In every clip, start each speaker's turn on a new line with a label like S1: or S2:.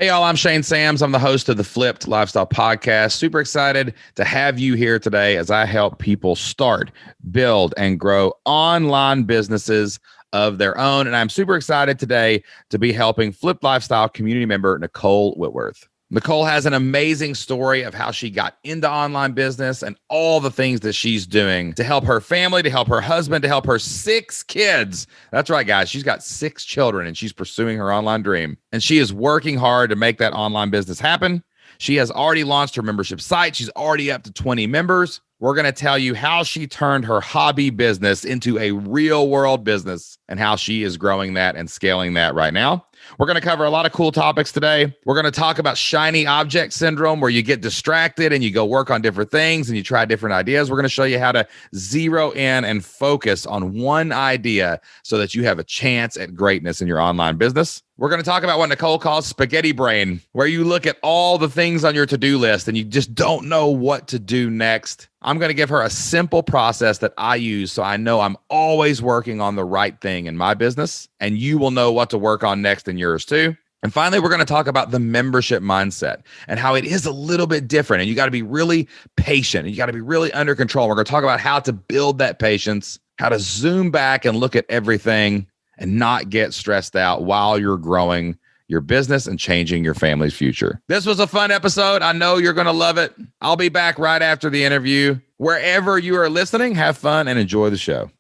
S1: Hey, y'all, I'm Shane Sams. I'm the host of the Flipped Lifestyle Podcast. Super excited to have you here today as I help people start, build, and grow online businesses of their own. And I'm super excited today to be helping Flipped Lifestyle community member Nicole Whitworth. Nicole has an amazing story of how she got into online business and all the things that she's doing to help her family, to help her husband, to help her 6 kids. That's right, guys. She's got 6 children and she's pursuing her online dream. And she is working hard to make that online business happen. She has already launched her membership site. She's already up to 20 members. We're going to tell you how she turned her hobby business into a real world business and how she is growing that and scaling that right now. We're going to cover a lot of cool topics today. We're going to talk about shiny object syndrome, where you get distracted and you go work on different things and you try different ideas. We're going to show you how to zero in and focus on one idea so that you have a chance at greatness in your online business. We're going to talk about what Nicole calls spaghetti brain, where you look at all the things on your to-do list and you just don't know what to do next. I'm going to give her a simple process that I use so I know I'm always working on the right thing in my business, and you will know what to work on next in yours too. And finally, we're going to talk about the membership mindset and how it is a little bit different, and you got to be really patient and you got to be really under control. We're going to talk about how to build that patience, how to zoom back and look at everything and not get stressed out while you're growing your business and changing your family's future. This was a fun episode. I know you're going to love it. I'll be back right after the interview. Wherever you are listening, have fun and enjoy the show.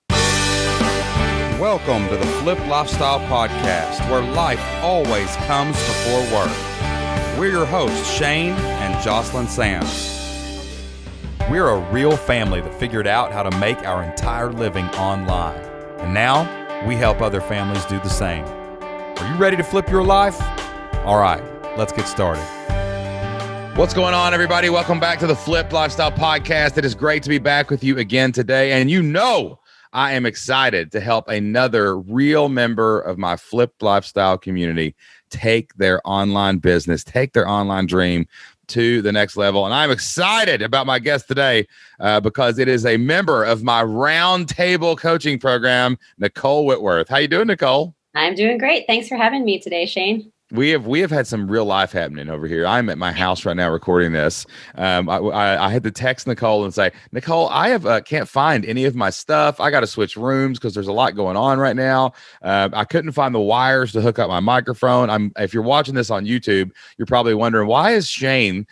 S1: Welcome to the Flip Lifestyle Podcast, where life always comes before work. We're your hosts, Shane and Jocelyn Sams. We're a real family that figured out how to make our entire living online. And now we help other families do the same. Are you ready to flip your life? All right, let's get started. What's going on, everybody? Welcome back to the Flipped Lifestyle Podcast. It is great to be back with you again today. And you know, I am excited to help another real member of my Flipped Lifestyle community take their online business, take their online dream to the next level. And I'm excited about my guest today because it is a member of my roundtable coaching program, Nicole Whitworth. How you doing, Nicole?
S2: I'm doing great. Thanks for having me today, Shane.
S1: We have had some real life happening over here. I'm at my house right now recording this. I had to text Nicole and say, Nicole, I can't find any of my stuff. I got to switch rooms because there's a lot going on right now. I couldn't find the wires to hook up my microphone. If you're watching this on YouTube, you're probably wondering, why is Shane,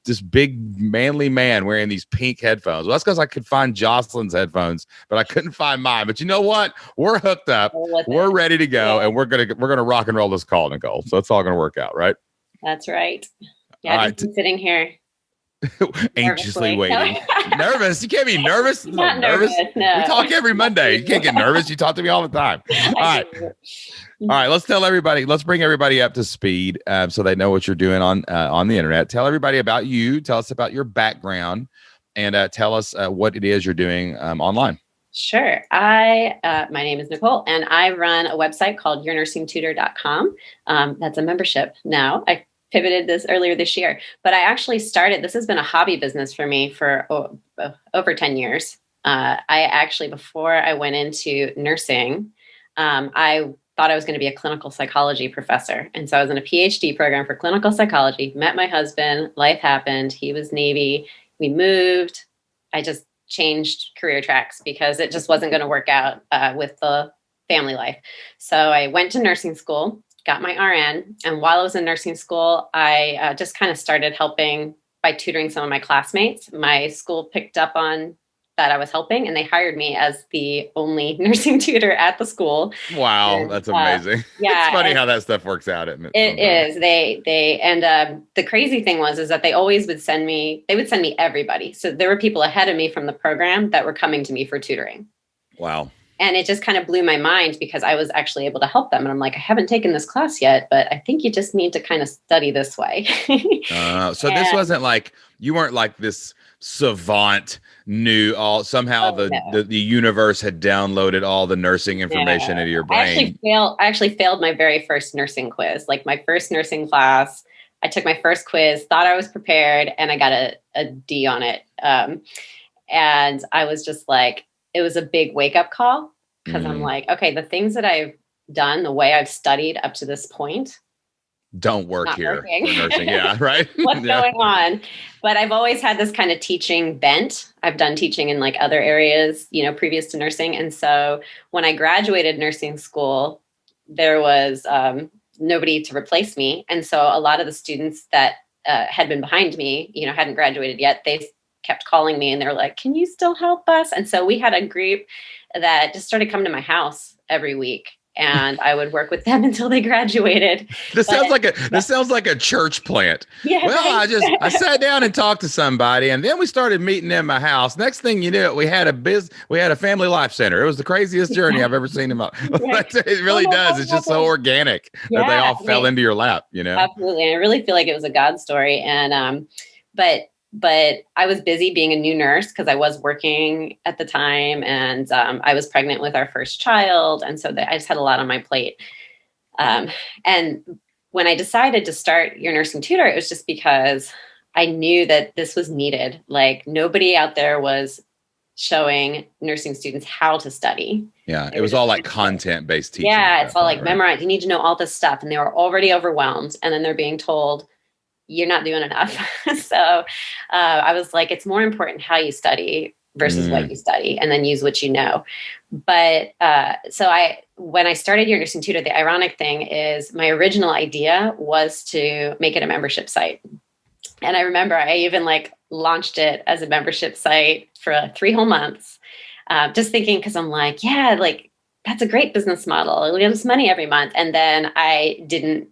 S1: this big manly man, wearing these pink headphones? Well, that's because I could find Jocelyn's headphones, but I couldn't find mine. But you know what? We're hooked up. We're ready to go, and we're gonna rock and roll this call, Nicole. So it's all going to work out, right?
S2: That's right. Yeah, I've been sitting here
S1: anxiously waiting. Nervous? You can't be nervous.
S2: Not nervous. No.
S1: We talk every Monday. You can't get nervous. You talk to me all the time. All right. Let's bring everybody up to speed so they know what you're doing on the internet. Tell everybody about you. Tell us about your background, and tell us what it is you're doing online.
S2: Sure. My name is Nicole, and I run a website called yournursingtutor.com. That's a membership now. I pivoted this earlier this year, but I actually started, this has been a hobby business for me for over 10 years. Before I went into nursing, I thought I was going to be a clinical psychology professor. And so I was in a PhD program for clinical psychology, met my husband, life happened. He was Navy. We moved. I just changed career tracks because it just wasn't going to work out with the family life. So I went to nursing school, got my RN. And while I was in nursing school, I just kind of started helping by tutoring some of my classmates. My school picked up on that I was helping, and they hired me as the only nursing tutor at the school.
S1: Wow, and, that's amazing.
S2: Yeah,
S1: it's funny how that stuff works out. Isn't it?
S2: It is. The crazy thing is that they always would send me everybody. So there were people ahead of me from the program that were coming to me for tutoring.
S1: Wow.
S2: And it just kind of blew my mind because I was actually able to help them. And I'm like, I haven't taken this class yet, but I think you just need to kind of study this way.
S1: This wasn't like, you weren't like this savant knew all, somehow the universe had downloaded all the nursing information into your brain.
S2: I actually failed my very first nursing quiz, like my first nursing class. I took my first quiz, thought I was prepared, and I got a D on it. And I was just like, it was a big wake up call because I'm like, okay, the things that I've done, the way I've studied up to this point,
S1: don't work
S2: not
S1: here
S2: working.
S1: for nursing. Yeah, right.
S2: What's
S1: Yeah.
S2: going on? But I've always had this kind of teaching bent. I've done teaching in like other areas, previous to nursing. And so when I graduated nursing school, there was nobody to replace me. And so a lot of the students that had been behind me, hadn't graduated yet, they kept calling me and they're like, can you still help us? And so we had a group that just started coming to my house every week. And I would work with them until they graduated.
S1: This sounds like a church plant.
S2: Yeah,
S1: well,
S2: right?
S1: I sat down and talked to somebody, and then we started meeting in my house. Next thing you knew, we had a family life center. It was the craziest journey I've ever seen in my life. It really does. It's just so organic that they all fell into your lap,
S2: Absolutely. And I really feel like it was a God story. And but I was busy being a new nurse because I was working at the time, and I was pregnant with our first child. And so I just had a lot on my plate. And when I decided to start Your Nursing Tutor, it was just because I knew that this was needed. Like nobody out there was showing nursing students how to study.
S1: Yeah, it was all like content-based teaching.
S2: Yeah, it's all like memorize. You need to know all this stuff. And they were already overwhelmed. And then they're being told, you're not doing enough. So I was like, it's more important how you study versus what you study, and then use what you know. But when I started Your Nursing Tutor, the ironic thing is my original idea was to make it a membership site. And I remember I even launched it as a membership site for 3 whole months, just thinking, because I'm like, yeah, that's a great business model. It'll give us money every month. And then I didn't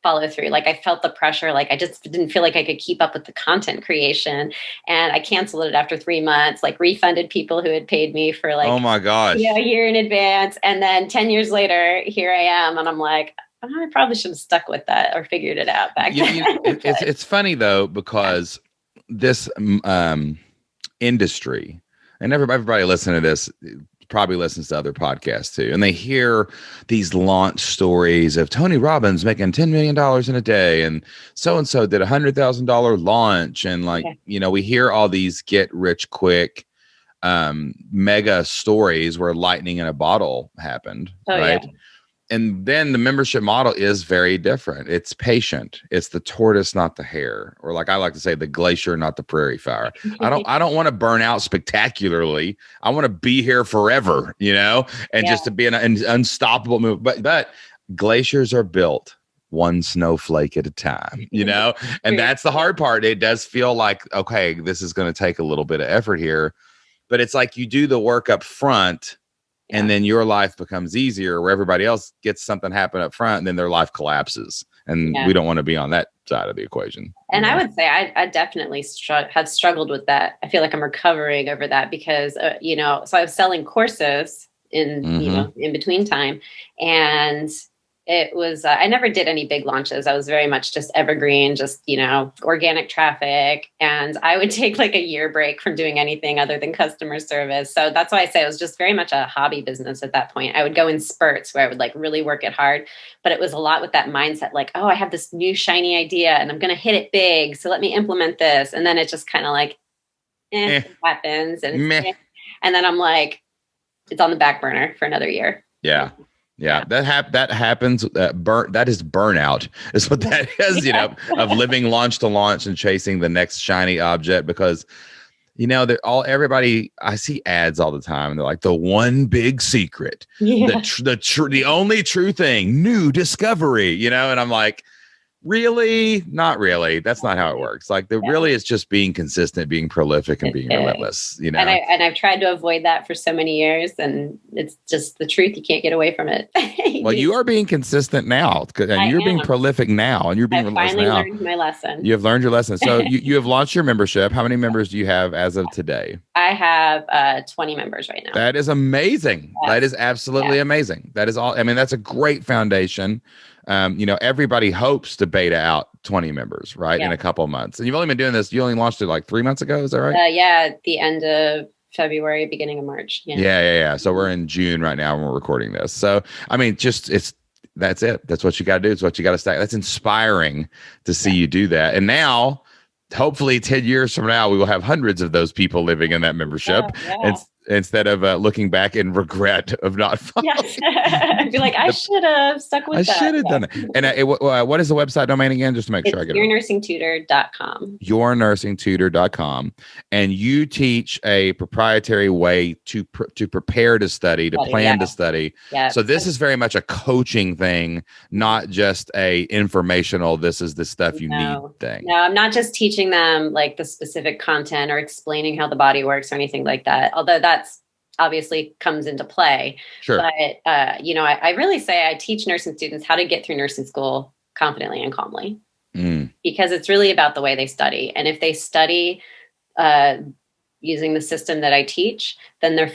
S2: follow through. I felt the pressure. I just didn't feel like I could keep up with the content creation, and I canceled it after 3 months, refunded people who had paid me for
S1: oh my gosh,
S2: a year in advance. And then 10 years later, here I am. And I'm like, I probably should have stuck with that or figured it out back then.
S1: It's funny though, because this industry, and everybody listening to this probably listens to other podcasts too, and they hear these launch stories of Tony Robbins making $10 million in a day, and so did $100,000 launch, and we hear all these get rich quick mega stories where lightning in a bottle happened, right? Yeah. And then the membership model is very different. It's patient. It's the tortoise, not the hare, or I like to say, the glacier, not the prairie fire. I don't want to burn out spectacularly. I want to be here forever, and just to be an unstoppable move. But glaciers are built one snowflake at a time, and that's the hard part. It does feel like, okay, this is going to take a little bit of effort here, but it's like you do the work up front. Yeah. And then your life becomes easier, where everybody else gets something happen up front, and then their life collapses. And we don't want to be on that side of the equation.
S2: And I would say I definitely have struggled with that. I feel like I'm recovering over that because, so I was selling courses in between time. And it was, I never did any big launches. I was very much just evergreen, just, organic traffic. And I would take a year break from doing anything other than customer service. So that's why I say it was just very much a hobby business at that point. I would go in spurts where I would really work it hard, but it was a lot with that mindset, oh, I have this new shiny idea and I'm going to hit it big. So let me implement this. And then it just kind of it happens. And and then I'm it's on the back burner for another year.
S1: Yeah. Yeah, that happens. That is burnout, is what that is. Of living launch to launch and chasing the next shiny object, because everybody. I see ads all the time, and they're like, the one big secret, the only true thing, new discovery. And I'm like, really? Not really. That's not how it works. Really, it's just being consistent, being prolific, and being relentless. And
S2: I've tried to avoid that for so many years, and it's just the truth. You can't get away from it.
S1: Well, you are being consistent now, and you're being prolific now, and you're being relentless now. I finally
S2: learned my lesson.
S1: You have learned your lesson. So you have launched your membership. How many members do you have as of today?
S2: I have 20 members right now.
S1: That is amazing. Yes. That is absolutely amazing. That is all. I mean, that's a great foundation. Everybody hopes to beta out 20 members, right? In a couple of months. And you've only been doing this. You only launched it 3 months ago. Is that right?
S2: At the end of February, beginning of March.
S1: Yeah. So we're in June right now when we're recording this. So, I mean, that's it. That's what you got to do. It's what you got to stack. That's inspiring to see you do that. And now, hopefully 10 years from now, we will have hundreds of those people living in that membership. instead of looking back in regret of not following.
S2: Yes. I'd be like, I should have stuck with that.
S1: I should have done it. And what is the website domain again? Just to make sure I get it.
S2: yournursingtutor.com.
S1: yournursingtutor.com. And you teach a proprietary way to prepare to study, to plan to study.
S2: Yeah.
S1: So this is very much a coaching thing, not just a informational, this is the stuff you need thing.
S2: No, I'm not just teaching them like the specific content or explaining how the body works or anything like that. Although that's obviously comes into play.
S1: Sure.
S2: But, I really say I teach nursing students how to get through nursing school confidently and calmly, because it's really about the way they study. And if they study using the system that I teach, then they're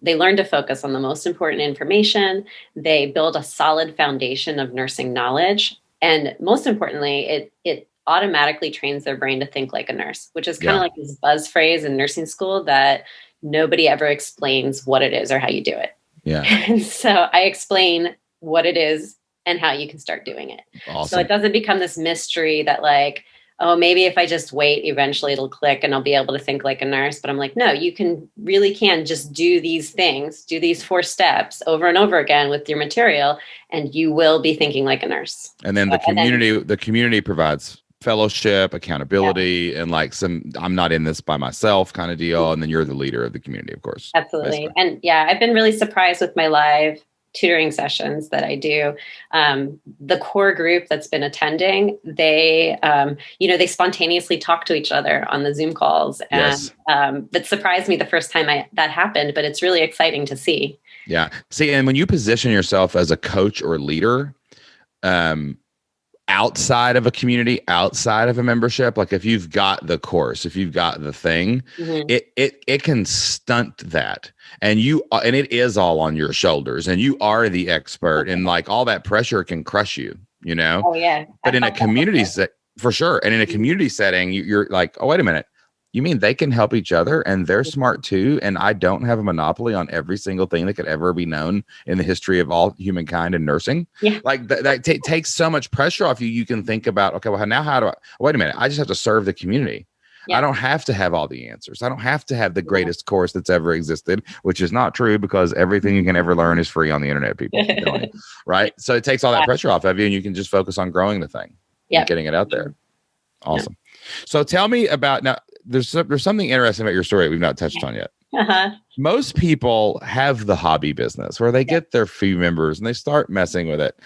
S2: they learn to focus on the most important information. They build a solid foundation of nursing knowledge. And most importantly, it automatically trains their brain to think like a nurse, which is kind of like this buzz phrase in nursing school that nobody ever explains what it is or how you do it.
S1: Yeah.
S2: And so I explain what it is and how you can start doing it.
S1: Awesome.
S2: So it doesn't become this mystery that like, oh, maybe if I just wait, eventually it'll click and I'll be able to think like a nurse. But I'm like, no, you really can just do these things, do these 4 steps over and over again with your material, and you will be thinking like a nurse.
S1: And then the community provides fellowship, accountability, and like I'm not in this by myself kind of deal. And then you're the leader of the community, of course.
S2: Absolutely.
S1: Basically.
S2: And I've been really surprised with my live tutoring sessions that I do. The core group that's been attending, they spontaneously talk to each other on the Zoom calls. And that surprised me the first time that happened, but it's really exciting to see.
S1: Yeah. See, and when you position yourself as a coach or leader, outside of a community, outside of a membership, like if you've got the course, if you've got the thing, it can stunt that. And it is all on your shoulders, and you are the expert, and like all that pressure can crush you, you know?
S2: Oh yeah.
S1: But in a community for sure. And in a community setting, you're like, oh, wait a minute. You mean they can help each other and they're smart too? And I don't have a monopoly on every single thing that could ever be known in the history of all humankind and nursing.
S2: Yeah.
S1: Like that takes so much pressure off you. You can think about, okay, well, now how do wait a minute. I just have to serve the community. Yeah. I don't have to have all the answers. I don't have to have the greatest course that's ever existed, which is not true, because everything you can ever learn is free on the internet, people. Right? So it takes all that pressure off of you, and you can just focus on growing the thing and getting it out there. Awesome. Yeah. So tell me about now. There's something interesting about your story that we've not touched on yet. Most people have the hobby business where they get their few members and they start messing with it.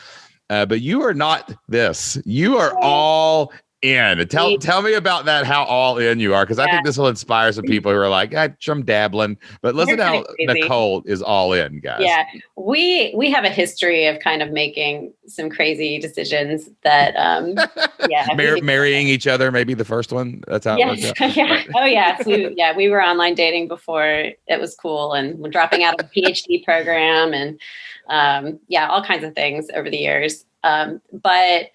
S1: But you are not this. You are all in. Tell me about that, how all in you are, because I think this will inspire some people who are like, I'm dabbling. But listen how Nicole is all in, guys.
S2: Yeah, we have a history of kind of making some crazy decisions that,
S1: marrying each other, maybe the first one. That's how it worked out.
S2: Yeah. Oh, yes. We were online dating before it was cool, and we're dropping out of a PhD program, and all kinds of things over the years. But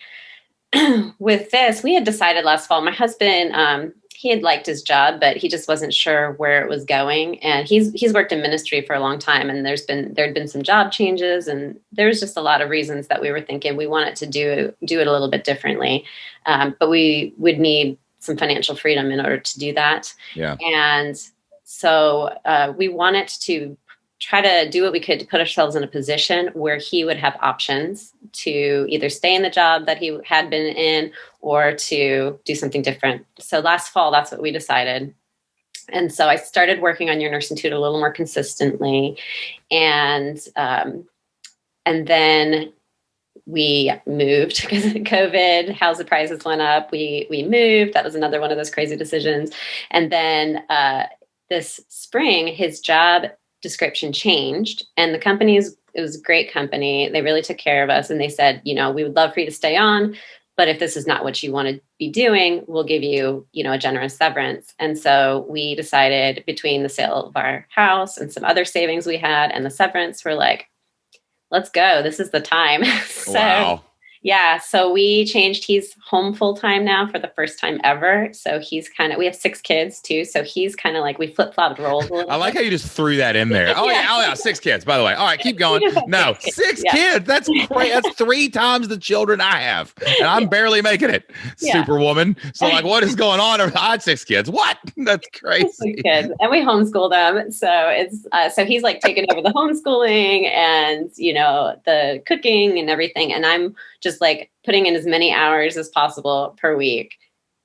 S2: with this, we had decided last fall, my husband, he had liked his job, but he just wasn't sure where it was going. And he's worked in ministry for a long time, and there'd been some job changes, and there was just a lot of reasons that we were thinking we wanted to do it a little bit differently. But we would need some financial freedom in order to do that. Yeah. And so we wanted to try to do what we could to put ourselves in a position where he would have options to either stay in the job that he had been in or to do something different. So last fall, that's what we decided. And so I started working on Your Nursing Tutor a little more consistently. And then we moved because of COVID. Housing prices went up. We moved. That was another one of those crazy decisions. And then this spring, his job description changed, and the company it was a great company. They really took care of us, and they said, we would love for you to stay on, but if this is not what you want to be doing, we'll give you, a generous severance. And so we decided, between the sale of our house and some other savings we had and the severance, we're like, let's go. This is the time. So
S1: wow.
S2: Yeah, so we changed. He's home full time now for the first time ever. So he's we have 6 kids too. So he's kind of like, we flip flopped roles a little
S1: I like
S2: bit.
S1: how you just threw that in there. Oh
S2: Yeah.
S1: yeah, oh yeah, 6 kids. By the way, all right, keep going.
S2: We just have
S1: No,
S2: 6 kids.
S1: six
S2: Yeah.
S1: kids. That's great. That's 3 times the children I have, and I'm barely making it.
S2: Yeah.
S1: Superwoman. So like, what is going on? I had 6 kids. What? That's crazy.
S2: Kids, and we homeschool them. So it's so he's like taking over the homeschooling and the cooking and everything, and I'm just like putting in as many hours as possible per week,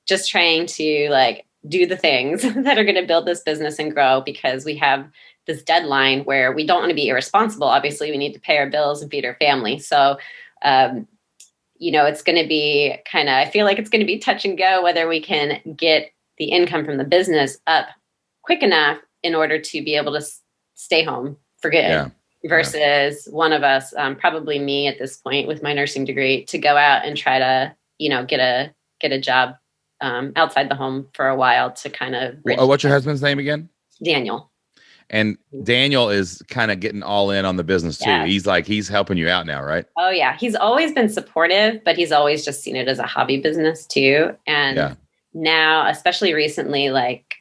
S2: just trying to like do the things that are going to build this business and grow, because we have this deadline where we don't want to be irresponsible. Obviously, we need to pay our bills and feed our family. So, it's going to be I feel like it's going to be touch and go whether we can get the income from the business up quick enough in order to be able to stay home for good.
S1: Yeah.
S2: Versus one of us, probably me at this point with my nursing degree, to go out and try to, get a job outside the home for a while to kind of.
S1: What's your husband's name again?
S2: Daniel.
S1: And Daniel is kind of getting all in on the business too. Yeah. He's helping you out now, right?
S2: Oh yeah. He's always been supportive, but he's always just seen it as a hobby business too. And now, especially recently, like,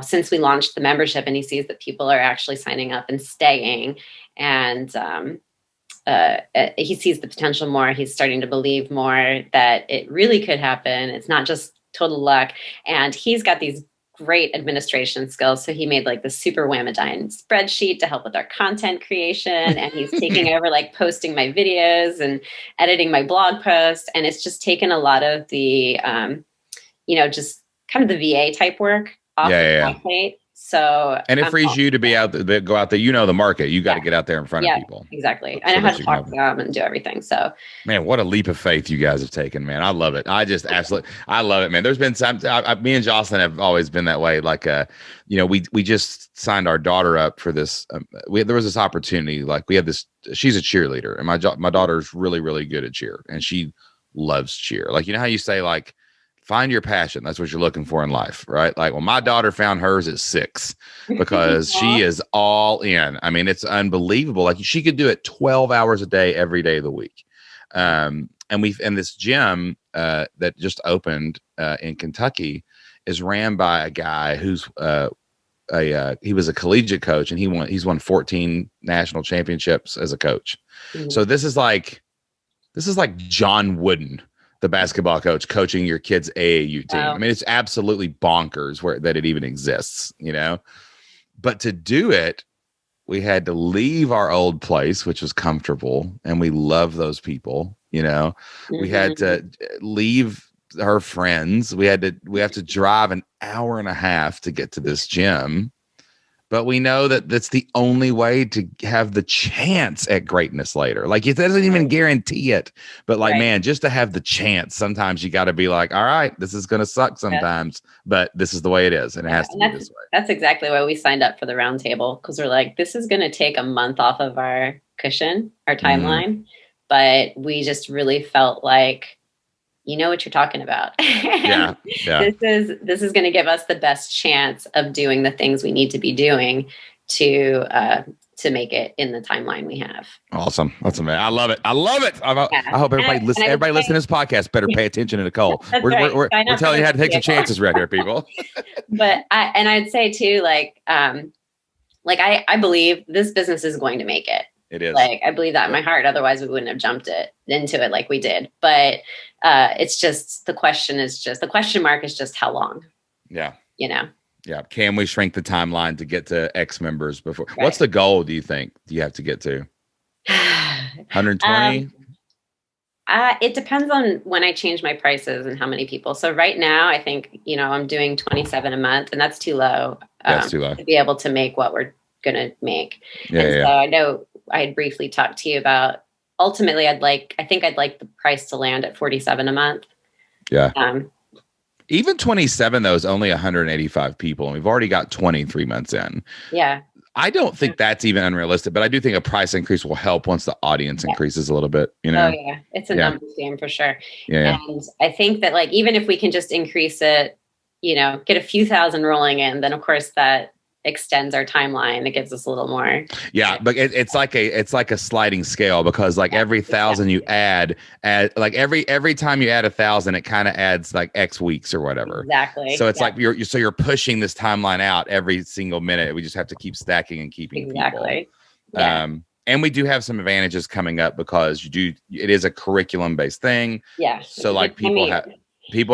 S2: since we launched the membership and he sees that people are actually signing up and staying, and he sees the potential more, he's starting to believe more that it really could happen. It's not just total luck. And he's got these great administration skills. So he made like the super whammadine spreadsheet to help with our content creation. And he's taking over like posting my videos and editing my blog post. And it's just taken a lot of the, just kind of the VA type work off of my plate. So,
S1: and it frees you to be out there, go out there, the market. You got to get out there in front of people.
S2: Exactly. I know how to talk to them and do everything. So,
S1: man, what a leap of faith you guys have taken, man. I love it. I just absolutely, I love it, man. There's been some, me and Jocelyn have always been that way. Like, we just signed our daughter up for this. There was this opportunity, like we have this, she's a cheerleader, and my daughter's really, really good at cheer, and she loves cheer. Like, how you say, like, find your passion. That's what you're looking for in life, right? Like, well, my daughter found hers at 6 because she is all in. I mean, it's unbelievable. Like, she could do it 12 hours a day, every day of the week. And this gym that just opened in Kentucky is ran by a guy who's he was a collegiate coach, and he's won 14 national championships as a coach. Mm-hmm. So this is like John Wooden, the basketball coach, coaching your kid's AAU team. Wow. I mean, it's absolutely bonkers that it even exists, But to do it, we had to leave our old place, which was comfortable, and we love those people, Mm-hmm. We had to leave her friends. We have to drive an hour and a half to get to this gym. But we know that that's the only way to have the chance at greatness later. Like, it doesn't even guarantee it. But like, man, just to have the chance, sometimes you got to be like, all right, this is going to suck sometimes, but this is the way it is. And it has to be this way.
S2: That's exactly why we signed up for the roundtable. Because we're like, this is going to take a month off of our cushion, our timeline. Mm-hmm. But we just really felt like, you know what you're talking about. Yeah. This is going to give us the best chance of doing the things we need to be doing to make it in the timeline we have.
S1: Awesome. That's amazing. I love it. I hope everybody listening to this podcast better pay attention to Nicole. We're telling you how to take some chances right here, people.
S2: But I'd say too, I believe this business is going to make it.
S1: It is.
S2: Like, I believe that in my heart. Otherwise, we wouldn't have jumped into it like we did. But it's just the question mark is just how long.
S1: Yeah.
S2: Yeah.
S1: Can we shrink the timeline to get to X members before? Right. What's the goal, do you think, you have to get to? 120?
S2: It depends on when I change my prices and how many people. So right now, I think, I'm doing 27 a month, and that's too low.
S1: That's too low.
S2: To be able to make what we're going to make. So I know I had briefly talked to you about, ultimately, I'd like the price to land at 47 a month.
S1: Yeah. Even 27, though, is only 185 people, and we've already got 23 months in.
S2: Yeah.
S1: I don't think that's even unrealistic, but I do think a price increase will help once the audience increases a little bit.
S2: Oh yeah, it's a numbers game for sure. Yeah. And I think that even if we can just increase it, get a few thousand rolling in, then of course that extends our timeline. It gives us a little more.
S1: Yeah, but it's like a sliding scale, because like every 1,000 you add like every time you add 1,000, it kind of adds like X weeks or whatever.
S2: Exactly.
S1: So it's like you're pushing this timeline out every single minute. We just have to keep stacking and keeping
S2: exactly.
S1: people. Yeah. And we do have some advantages coming up, because it is a curriculum based thing.
S2: Yeah.
S1: So like people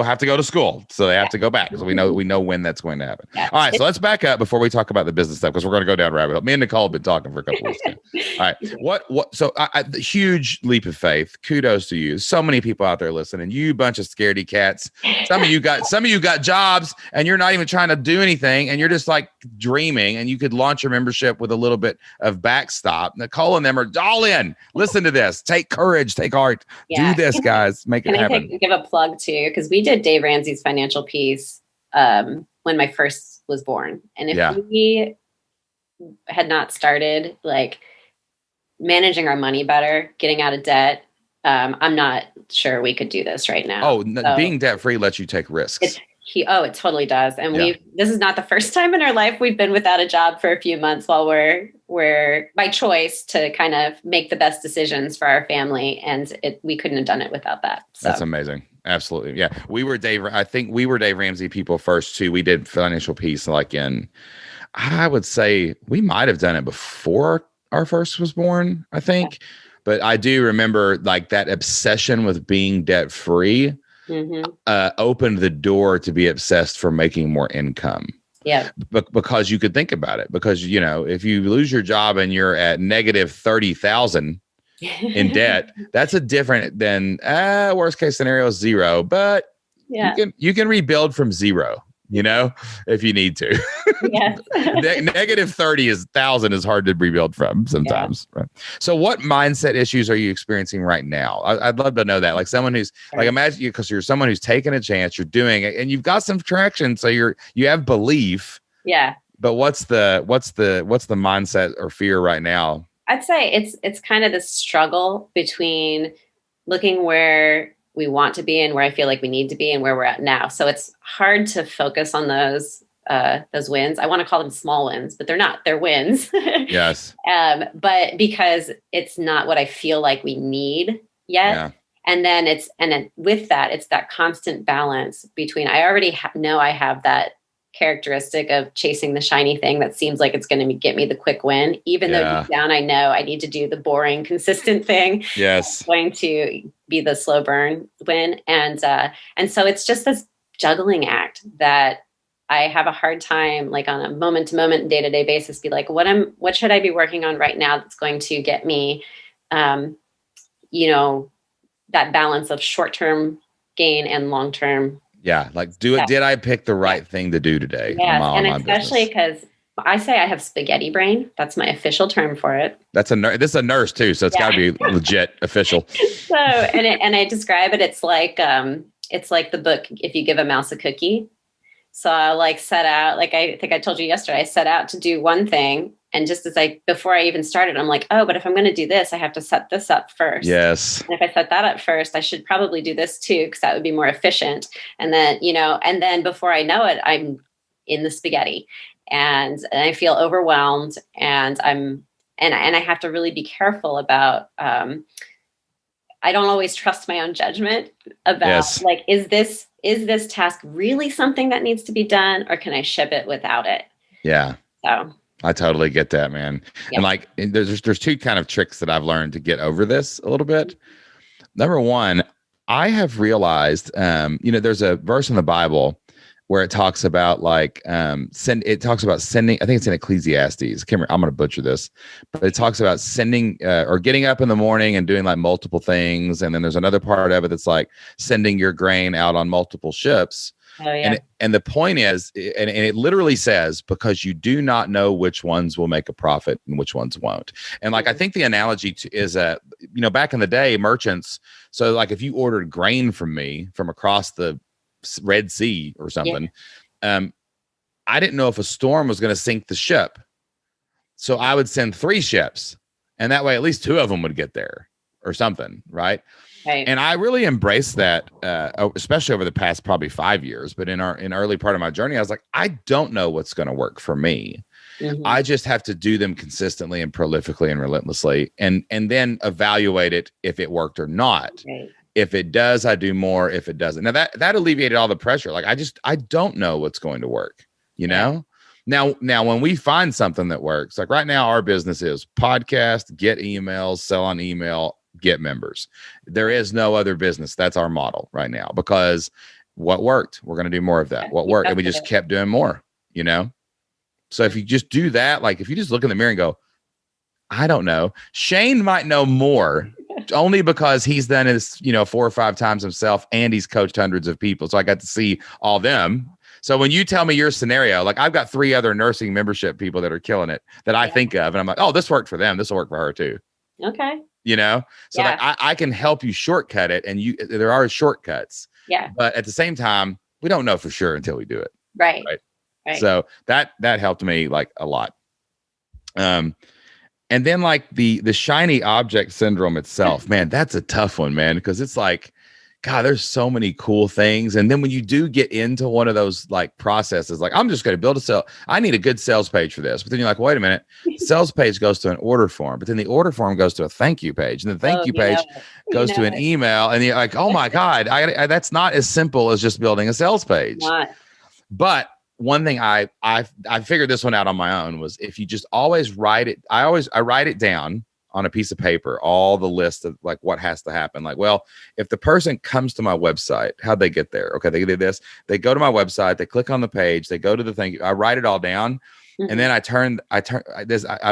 S1: have to go to school, so they have to go back. So we know when that's going to happen. Yeah. All right, so let's back up before we talk about the business stuff, because we're going to go down rabbit hole. Me and Nicole have been talking for a couple of weeks now. All right, what? So the huge leap of faith. Kudos to you. So many people out there listening. You bunch of scaredy cats. Some of you got jobs, and you're not even trying to do anything, and you're just like dreaming. And you could launch your membership with a little bit of backstop. Nicole and them are all in. Listen to this. Take courage. Take heart. Do this, guys. Make it happen.
S2: Give a plug too, because we did Dave Ramsey's financial piece when my first was born. And if we had not started like managing our money better, getting out of debt, I'm not sure we could do this right now.
S1: Being debt free lets you take risks.
S2: It totally does. And this is not the first time in our life we've been without a job for a few months, while we're by choice to kind of make the best decisions for our family. And we couldn't have done it without that. So.
S1: That's amazing. Absolutely. Yeah. I think we were Dave Ramsey people first too. We did financial piece I would say we might've done it before our first was born, I think. Yeah. But I do remember like that obsession with being debt free opened the door to be obsessed for making more income.
S2: Yeah.
S1: Because you could think about it, because, if you lose your job and you're at negative 30,000 in debt, that's a different than worst case scenario is zero, but you can rebuild from zero, if you need to.
S2: Yes.
S1: Negative 30,000 is hard to rebuild from sometimes. Yeah. Right? So what mindset issues are you experiencing right now? I'd love to know that. Like someone who's like, imagine you, because you're someone who's taking a chance, you're doing it, and you've got some traction. So you have belief.
S2: Yeah.
S1: But what's the mindset or fear right now?
S2: I'd say it's kind of this struggle between looking where we want to be and where I feel like we need to be and where we're at now. So it's hard to focus on those wins. I want to call them small wins, but they're not. They're wins.
S1: Yes.
S2: But because it's not what I feel like we need yet. Yeah. And then with that, it's that constant balance between, I already know I have that characteristic of chasing the shiny thing that seems like it's going to get me the quick win, even though deep down I know I need to do the boring, consistent thing.
S1: Yes.
S2: It's going to be the slow burn win. And so it's just this juggling act that I have a hard time, like on a moment to moment, day-to-day basis, be like, what should I be working on right now that's going to get me, that balance of short-term gain and long-term.
S1: Yeah. Like did I pick the right thing to do today?
S2: Yeah. And especially because I say I have spaghetti brain. That's my official term for it.
S1: This is a nurse too. So it's gotta be legit official.
S2: So, and I describe it. It's like the book, If You Give a Mouse a Cookie. So I set out, I think I told you yesterday, I set out to do one thing. And just before I even started, I'm like, oh, but if I'm going to do this, I have to set this up first.
S1: Yes.
S2: And if I set that up first, I should probably do this too, because that would be more efficient. And then, and then before I know it, I'm in the spaghetti and I feel overwhelmed, and I have to really be careful about, I don't always trust my own judgment about is this task really something that needs to be done, or can I ship it without it?
S1: Yeah.
S2: So
S1: I totally get that, man. Yep. And there's two kind of tricks that I've learned to get over this a little bit. Number one, I have realized, there's a verse in the Bible where it talks about sending. I think it's in Ecclesiastes. I'm going to butcher this, but it talks about sending or getting up in the morning and doing multiple things. And then there's another part of it that's sending your grain out on multiple ships.
S2: Oh, yeah.
S1: And the point is, and it literally says, because you do not know which ones will make a profit and which ones won't. And I think the analogy is back in the day, merchants. So if you ordered grain from me from across the Red Sea or something, I didn't know if a storm was going to sink the ship. So I would send 3 ships, and that way at least 2 of them would get there or something. Right.
S2: Right.
S1: And I really embraced that, especially over the past probably 5 years. But in early part of my journey, I was like, I don't know what's going to work for me. I just have to do them consistently and prolifically and relentlessly, and then evaluate it if it worked or not.
S2: Right.
S1: If it does, I do more. If it doesn't, now that alleviated all the pressure. Like I don't know what's going to work, you know? Now when we find something that works, like right now, our business is podcast, get emails, sell on email, get members. There is no other business. That's our model right now, because what worked, we're going to do more of that. What worked, and we just kept doing more, you know? So if you just do that, like if you just look in the mirror and go, I don't know, Shane might know more only because he's done this, 4 or 5 times himself, and he's coached hundreds of people. So I got to see all them. So when you tell me your scenario, like I've got 3 other nursing membership people that are killing it that I think of, and I'm like, oh, this worked for them. This will work for her too.
S2: Okay.
S1: So like I can help you shortcut it, and there are shortcuts.
S2: Yeah.
S1: But at the same time, we don't know for sure until we do it.
S2: Right.
S1: So that helped me like a lot. And then like the shiny object syndrome itself, man, that's a tough one, man, because it's like, God, there's so many cool things. And then when you do get into one of those like processes, like I'm just going to build I need a good sales page for this. But then you're like, wait a minute, sales page goes to an order form, but then the order form goes to a thank you page, and the thank you page goes to an email. And you're like, oh my God, that's not as simple as just building a sales page. But one thing I figured this one out on my own was, if you just always write it, I write it down on a piece of paper, all the list of like what has to happen. Like, well, if the person comes to my website, how'd they get there? Okay, they did this. They go to my website, they click on the page, they go to the thing. I write it all down, and then I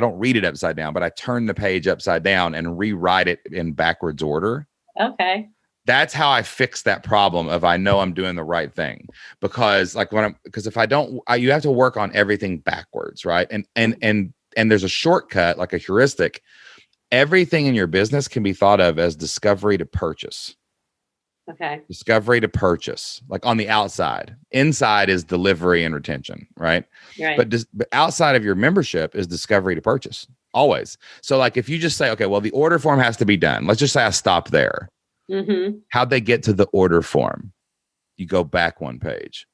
S1: don't read it upside down, but I turn the page upside down and rewrite it in backwards order.
S2: Okay.
S1: That's how I fix that problem of I know I'm doing the right thing, because like because if I don't, you have to work on everything backwards, right? And there's a shortcut, like a heuristic. Everything in your business can be thought of as discovery to purchase.
S2: Okay.
S1: Discovery to purchase, like on the outside. Inside is delivery and retention, right? But outside of your membership is discovery to purchase, always. So like if you just say, okay, well, the order form has to be done. Let's just say I stop there. How'd they get to the order form? You go back one page.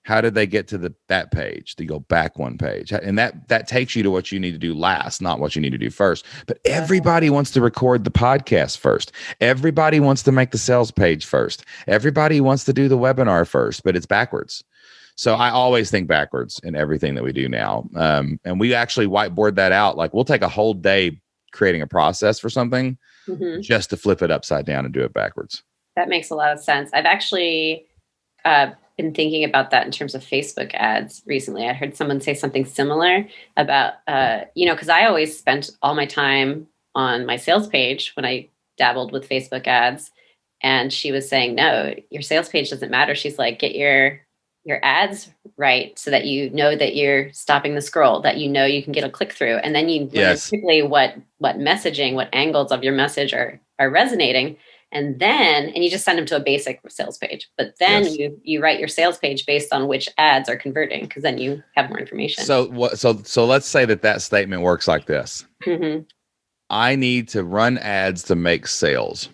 S1: How did they get to that page? They go back one page. And that takes you to what you need to do last, not what you need to do first. But everybody wants to record the podcast first. Everybody wants to make the sales page first. Everybody wants to do the webinar first, but it's backwards. So I always think backwards in everything that we do now. And we actually whiteboard that out. Like we'll take a whole day creating a process for something just to flip it upside down and do it backwards.
S2: That makes a lot of sense. I've actually been thinking about that in terms of Facebook ads recently. I heard someone say something similar about, because I always spent all my time on my sales page when I dabbled with Facebook ads. And she was saying, no, your sales page doesn't matter. She's like, get your ads right so that you know that you're stopping the scroll, that you know you can get a click through. And then you learn quickly what messaging, what angles of your message are resonating. And you just send them to a basic sales page. But then you write your sales page based on which ads are converting, because then you have more information.
S1: So let's say that statement works like this. I need to run ads to make sales.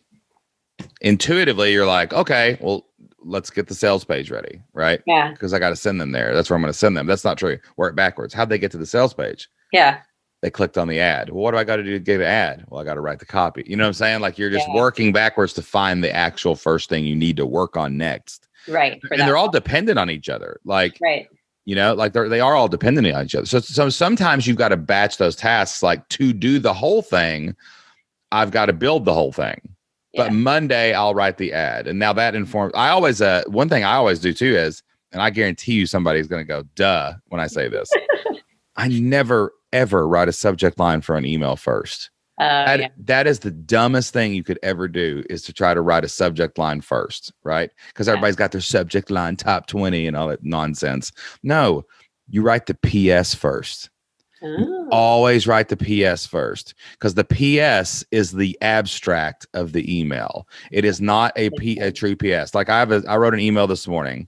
S1: Intuitively, you're like, okay, well, let's get the sales page ready, right?
S2: Yeah.
S1: Because I got to send them there. That's where I'm going to send them. That's not true. Work backwards. How'd they get to the sales page?
S2: Yeah.
S1: They clicked on the ad. Well, what do I got to do to get an ad? Well, I got to write the copy. You know what I'm saying? Like you're just working backwards to find the actual first thing you need to work on next.
S2: Right.
S1: And they're all dependent on each other. Like,
S2: right.
S1: Like they are all dependent on each other. So sometimes you've got to batch those tasks. Like to do the whole thing, I've got to build the whole thing. But Monday I'll write the ad. And now that informs, I always, one thing I always do too is, and I guarantee you somebody's going to go, duh, when I say this, I never, ever write a subject line for an email first. That is the dumbest thing you could ever do, is to try to write a subject line first, right? Because everybody's got their subject line top 20 and all that nonsense. No, you write the PS first. You always write the PS first, because the PS is the abstract of the email. It is not a true PS. Like I wrote an email this morning.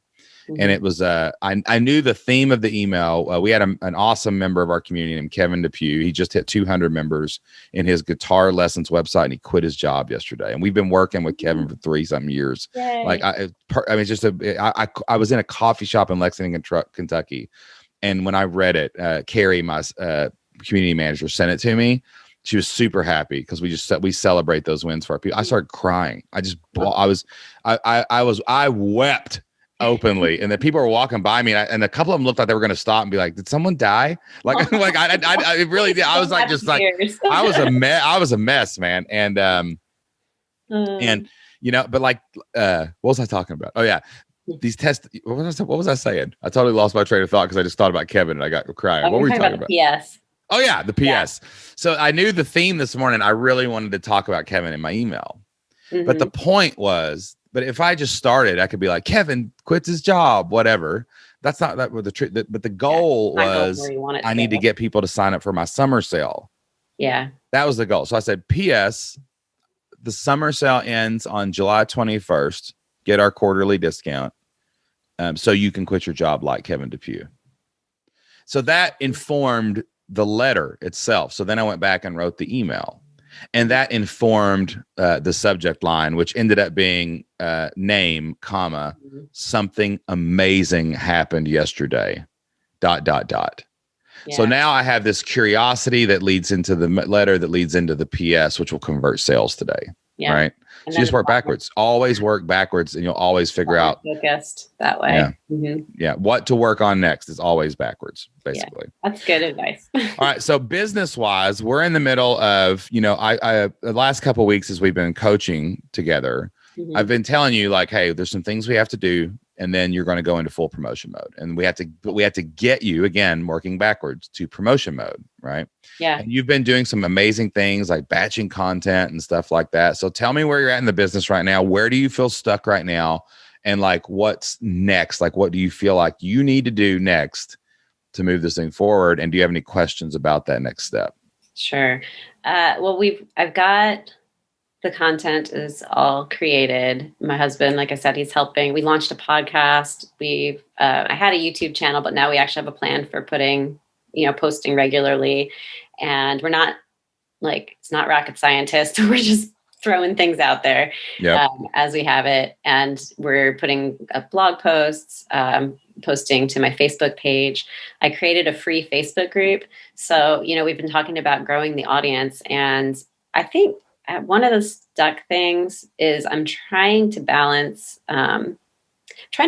S1: And it was, I knew the theme of the email. We had an awesome member of our community named Kevin Depew. He just hit 200 members in his guitar lessons website, and he quit his job yesterday. And we've been working with Kevin for 3-something years. Yay. Like, I was in a coffee shop in Lexington, Kentucky. And when I read it, Carrie, my community manager, sent it to me. She was super happy because we celebrate those wins for our people. I started crying. I wept openly, and the people were walking by me, and a couple of them looked like they were going to stop and be like, "Did someone die?" Like, I really did. I was like, I was a mess, man. And but like, what was I talking about? Oh yeah. These tests. What was I saying? I totally lost my train of thought because I just thought about Kevin and I got crying. What were we talking about?
S2: PS.
S1: Oh yeah, the PS. Yeah. So I knew the theme this morning. I really wanted to talk about Kevin in my email, but the point was, but if I just started, I could be like, Kevin quits his job, whatever. That's not that. But the goal was, I need to get people to sign up for my summer sale.
S2: Yeah,
S1: that was the goal. So I said, PS, the summer sale ends on July 21st. Get our quarterly discount. So you can quit your job like Kevin Depew. So that informed the letter itself. So then I went back and wrote the email, and that informed the subject line, which ended up being name, comma, something amazing happened yesterday, ... Yeah. So now I have this curiosity that leads into the letter that leads into the PS, which will convert sales today. Yeah. Right. So you just work backwards. Always work backwards, and you'll always figure out.
S2: Focused that way.
S1: Yeah. Yeah. What to work on next is always backwards, basically.
S2: Yeah, that's good advice.
S1: All right. So business wise, we're in the middle of, I the last couple of weeks as we've been coaching together, I've been telling you like, hey, there's some things we have to do, and then you're going to go into full promotion mode. And we have to get you, again, working backwards, to promotion mode, right?
S2: Yeah.
S1: And you've been doing some amazing things like batching content and stuff like that. So tell me where you're at in the business right now. Where do you feel stuck right now? And like, what's next? Like, what do you feel like you need to do next to move this thing forward? And do you have any questions about that next step?
S2: Sure. Well, I've got... the content is all created. My husband, like I said, he's helping. We launched a podcast. I had a YouTube channel, but now we actually have a plan for posting regularly. And we're not it's not rocket scientists. We're just throwing things out there as we have it. And we're putting up blog posts, posting to my Facebook page. I created a free Facebook group. So, we've been talking about growing the audience. And I think one of the stuck things is I'm trying to balance, trying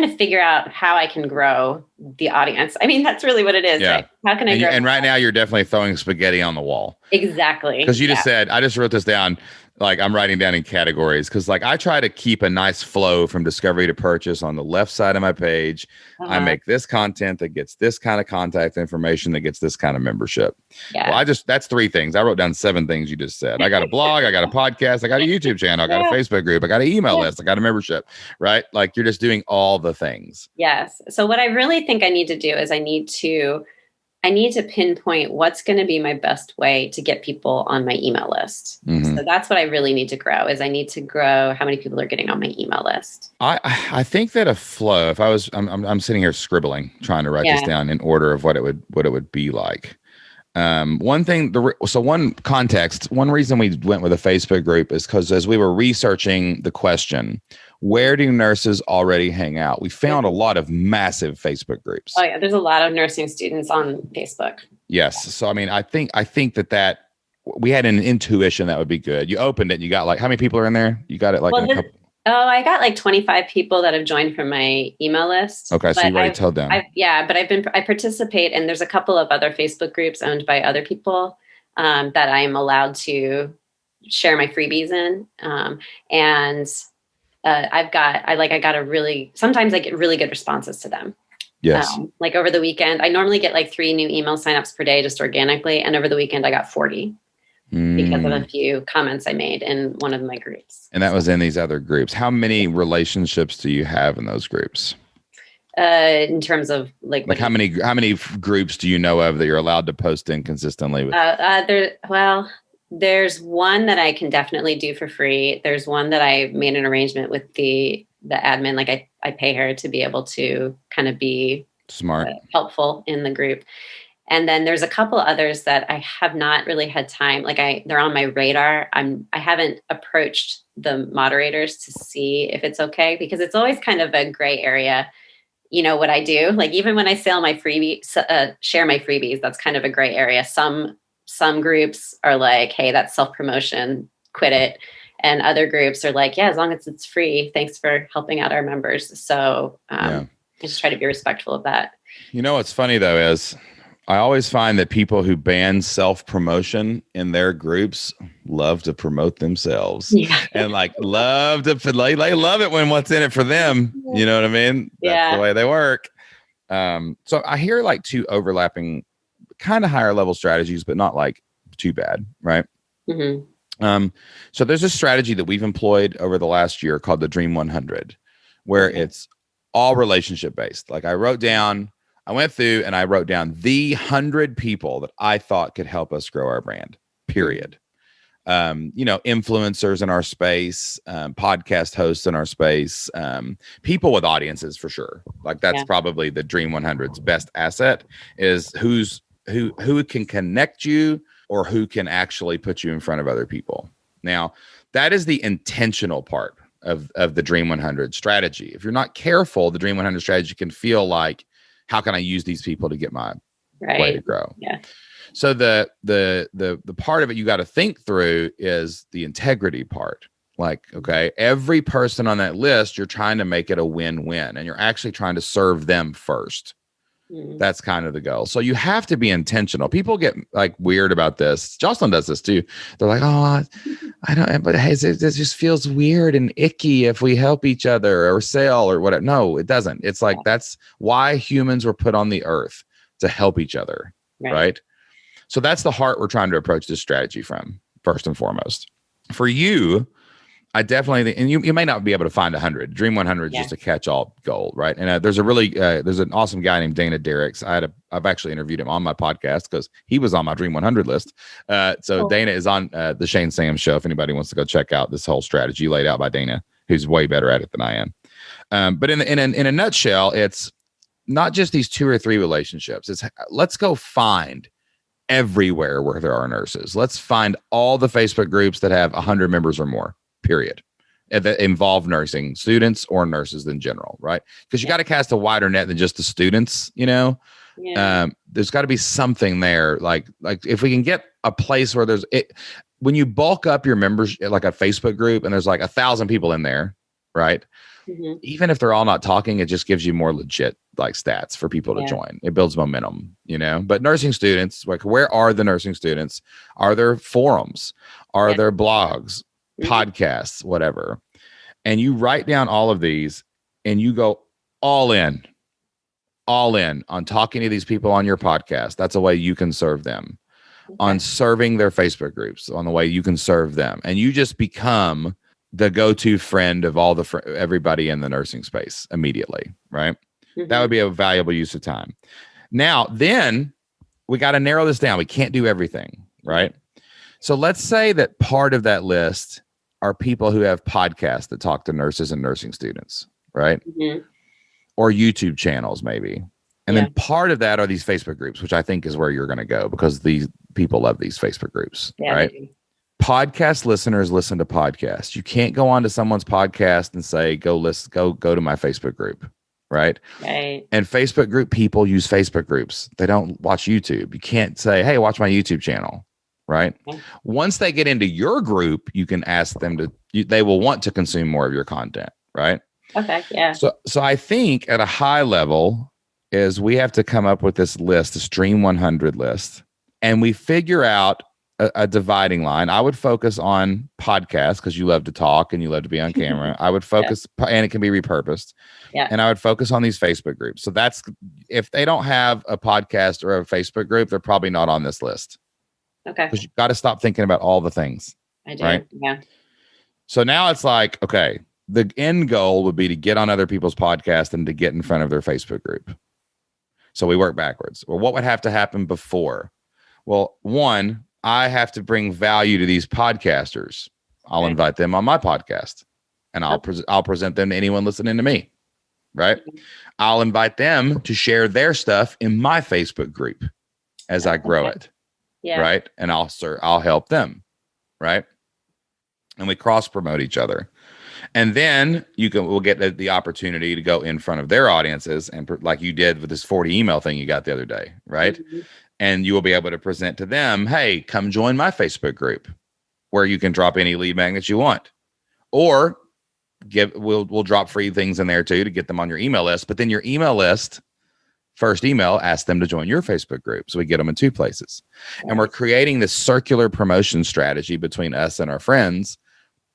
S2: to figure out how I can grow the audience. I mean, that's really what it is.
S1: Yeah.
S2: Right? How can I grow?
S1: And right now you're definitely throwing spaghetti on the wall.
S2: Exactly.
S1: Because you just said, I just wrote this down. Like I'm writing down in categories because like I try to keep a nice flow from discovery to purchase on the left side of my page. I make this content that gets this kind of contact information that gets this kind of membership. Yeah. Well, that's 3 things. I wrote down 7 things you just said. I got a blog, I got a podcast, I got a YouTube channel, I got a Facebook group, I got an email list, I got a membership, right? Like you're just doing all the things.
S2: Yes. So what I really think I need to do is I need to pinpoint what's going to be my best way to get people on my email list. So that's what I really need to grow is I need to grow how many people are getting on my email list.
S1: I think that a flow, if I'm sitting here scribbling, trying to write this down in order of what it would be like. One reason we went with a Facebook group is because as we were researching the question, where do nurses already hang out? We found a lot of massive Facebook groups.
S2: Oh yeah, there's a lot of nursing students on Facebook.
S1: Yes. So I mean, I think that we had an intuition that would be good. You opened it, and you got like how many people are in there? You got it like in a couple.
S2: Oh, I got like 25 people that have joined from my email list.
S1: Okay, so you already told them.
S2: But I participate, and there's a couple of other Facebook groups owned by other people that I am allowed to share my freebies in, sometimes I get really good responses to them.
S1: Yes.
S2: Like over the weekend, I normally get like 3 new email signups per day just organically. And over the weekend, I got 40 because of a few comments I made in one of my groups.
S1: And that was in these other groups. How many relationships do you have in those groups?
S2: In terms of like
S1: how many groups do you know of that you're allowed to post in consistently with?
S2: There's one that I can definitely do for free. There's one that I made an arrangement with the admin. Like I pay her to be able to kind of be
S1: smart,
S2: helpful in the group. And then there's a couple others that I have not really had time. Like they're on my radar. I haven't approached the moderators to see if it's okay because it's always kind of a gray area. what I do, like even when I share my freebies, that's kind of a gray area. Some groups are like, hey, that's self-promotion, quit it. And other groups are like, yeah, as long as it's free, thanks for helping out our members. So I just try to be respectful of that.
S1: What's funny though is I always find that people who ban self-promotion in their groups love to promote themselves and like they love it when what's in it for them. You know what I mean? That's the way they work. So I hear like two overlapping kind of higher level strategies, but not like too bad. Right. Mm-hmm. So there's a strategy that we've employed over the last year called the Dream 100, where it's all relationship based. Like I went through and I wrote down the 100 people that I thought could help us grow our brand, period. Influencers in our space, podcast hosts in our space, people with audiences for sure. Like that's probably the Dream 100's best asset is who can connect you or who can actually put you in front of other people. Now, that is the intentional part of the Dream 100 strategy. If you're not careful, the Dream 100 strategy can feel like, how can I use these people to get my way to grow? Yeah. So the part of it you got to think through is the integrity part. Like, okay, every person on that list, you're trying to make it a win-win, and you're actually trying to serve them first. That's kind of the goal. So you have to be intentional. People get like weird about this. Jocelyn does this too. They're like, oh, I don't, but hey, it just feels weird and icky if we help each other or sell or whatever. No, it doesn't. It's like, that's why humans were put on the earth, to help each other. Right. So that's the heart we're trying to approach this strategy from, first and foremost. For you, I definitely, and you may not be able to find 100. Dream 100 is just a catch-all goal, right? And there's an awesome guy named Dana Derricks. I've actually interviewed him on my podcast because he was on my Dream 100 list. So Dana is on the Shane Sam show. If anybody wants to go check out this whole strategy laid out by Dana, who's way better at it than I am. But in a nutshell, it's not just these 2 or 3 relationships. It's let's go find everywhere where there are nurses. Let's find all the Facebook groups that have 100 members or more. Period. That involve nursing students or nurses in general, right? Because you got to cast a wider net than just the students, there's got to be something there. Like if we can get a place where when you bulk up your members, like a Facebook group, and there's like 1,000 people in there, right? Mm-hmm. Even if they're all not talking, it just gives you more legit like stats for people to join. It builds momentum, but nursing students, like where are the nursing students? Are there forums? Are there blogs? Podcasts, whatever, and you write down all of these and you go all in on talking to these people on your podcast. That's a way you can serve them. On serving their Facebook groups, on the way you can serve them, and you just become the go-to friend of all everybody in the nursing space immediately, right? That would be a valuable use of time. Now, then we got to narrow this down. We can't do everything, right? So let's say that part of that list are people who have podcasts that talk to nurses and nursing students, right? Or YouTube channels maybe. And then part of that are these Facebook groups, which I think is where you're going to go because these people love these Facebook groups, right? Podcast listeners listen to podcasts. You can't go onto someone's podcast and say, go to my Facebook group, right? Right. And Facebook group people use Facebook groups. They don't watch YouTube. You can't say, hey, watch my YouTube channel. Right. Once they get into your group, you can ask them they will want to consume more of your content. Right. Okay. Yeah. So I think at a high level is we have to come up with this list, this Dream 100 list, and we figure out a dividing line. I would focus on podcasts because you love to talk and you love to be on camera. I would focus and it can be repurposed. Yeah. And I would focus on these Facebook groups. So that's if they don't have a podcast or a Facebook group, they're probably not on this list. Okay. Because you've got to stop thinking about all the things. I do. Right? Yeah. So now it's like, okay, the end goal would be to get on other people's podcasts and to get in front of their Facebook group. So we work backwards. Well, what would have to happen before? Well, one, I have to bring value to these podcasters. I'll invite them on my podcast and I'll present them to anyone listening to me. Right. I'll invite them to share their stuff in my Facebook group as I grow it. Yeah. Right. And I'll help them. Right. And we cross promote each other. And then we'll get the opportunity to go in front of their audiences and like you did with this 40 email thing you got the other day, right? Mm-hmm. And you will be able to present to them, hey, come join my Facebook group where you can drop any lead magnets you want. Or we'll drop free things in there too to get them on your email list. But then your email list, first email, ask them to join your Facebook group. So we get them in two places. And we're creating this circular promotion strategy between us and our friends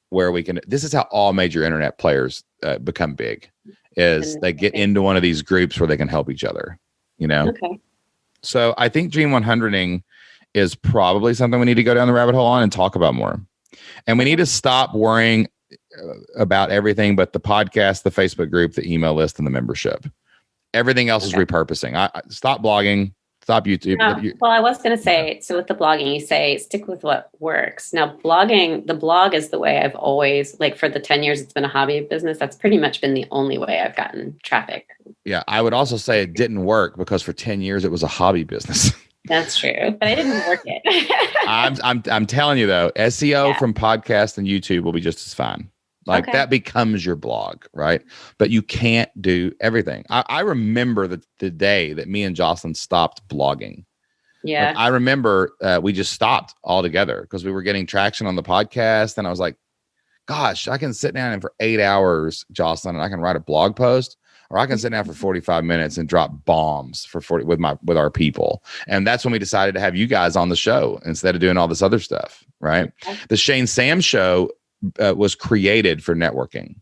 S1: where this is how all major internet players become big, is they get into one of these groups where they can help each other, Okay. So I think Dream 100ing is probably something we need to go down the rabbit hole on and talk about more. And we need to stop worrying about everything but the podcast, the Facebook group, the email list, and the membership. Everything else is repurposing. I stop blogging, stop YouTube.
S2: Well, I was going to say, so with the blogging, you say stick with what works. Now, the blog is the way I've always, like for the 10 years it's been a hobby business, that's pretty much been the only way I've gotten traffic.
S1: Yeah, I would also say it didn't work because for 10 years it was a hobby business.
S2: That's true, but I didn't work it.
S1: I'm telling you though, SEO from podcast and YouTube will be just as fine. Like that becomes your blog, right? But you can't do everything. I remember the day that me and Jocelyn stopped blogging.
S2: Yeah.
S1: Like, I remember we just stopped altogether because we were getting traction on the podcast. And I was like, gosh, I can sit down and for 8 hours, Jocelyn, and I can write a blog post, or I can sit down for 45 minutes and drop bombs for 40 with our people. And that's when we decided to have you guys on the show instead of doing all this other stuff, right? Okay. The Shane Sam show was created for networking.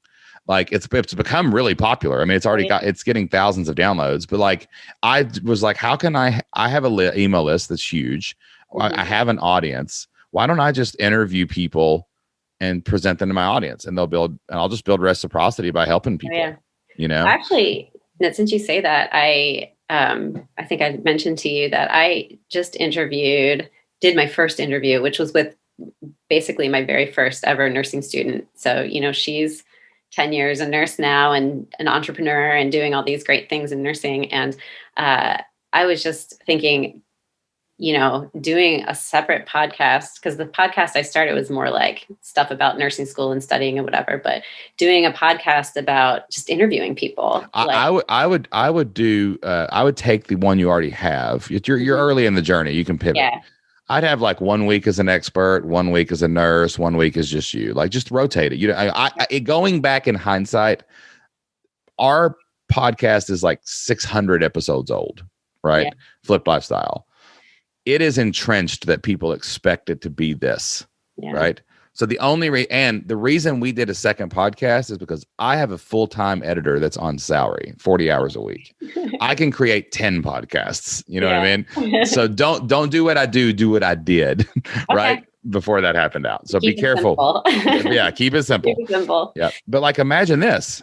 S1: Like it's become really popular. I mean, it's getting thousands of downloads, but like, I was like, how can I have a email list that's huge. Mm-hmm. I have an audience. Why don't I just interview people and present them to my audience, and I'll just build reciprocity by helping people,
S2: Actually, since you say that, I think I mentioned to you that I just did my first interview, which was with basically my very first ever nursing student. So, she's 10 years a nurse now and an entrepreneur and doing all these great things in nursing. And I was just thinking, doing a separate podcast, because the podcast I started was more like stuff about nursing school and studying and whatever, but doing a podcast about just interviewing people.
S1: I would take the one you already have. You're early in the journey. You can pivot. Yeah. I'd have like 1 week as an expert, 1 week as a nurse, 1 week as just you. Like just rotate it. Going back in hindsight, our podcast is like 600 episodes old, right? Yeah. Flipped Lifestyle. It is entrenched that people expect it to be this, right? So the reason we did a second podcast is because I have a full-time editor that's on salary, 40 hours a week. I can create 10 podcasts. You know what I mean? So don't do what I do what I did, right? Before that happened out. So be careful. Yeah, keep it simple.
S2: Keep it simple.
S1: Yeah. But like, imagine this.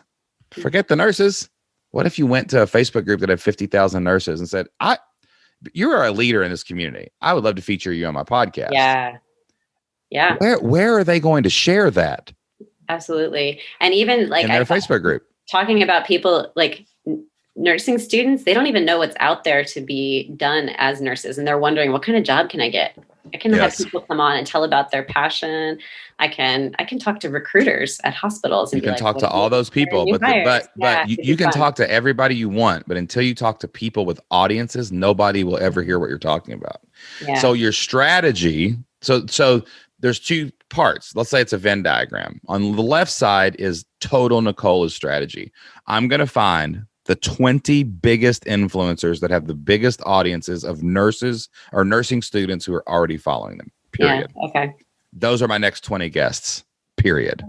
S1: Forget the nurses. What if you went to a Facebook group that had 50,000 nurses and said, you're a leader in this community. I would love to feature you on my podcast.
S2: Yeah. Yeah.
S1: Where are they going to share that?
S2: Absolutely. And even like
S1: in their Facebook group,
S2: talking about people like nursing students, they don't even know what's out there to be done as nurses. And they're wondering, what kind of job can I get? I can have people come on and tell about their passion. I can talk to recruiters at hospitals. And
S1: you can talk to all those people, but you can talk to everybody you want. But until you talk to people with audiences, nobody will ever hear what you're talking about. Yeah. So your strategy, so there's two parts. Let's say it's a Venn diagram. On the left side is total Nicoles strategy. I'm going to find the 20 biggest influencers that have the biggest audiences of nurses or nursing students who are already following them, period.
S2: Yeah, okay.
S1: Those are my next 20 guests, period.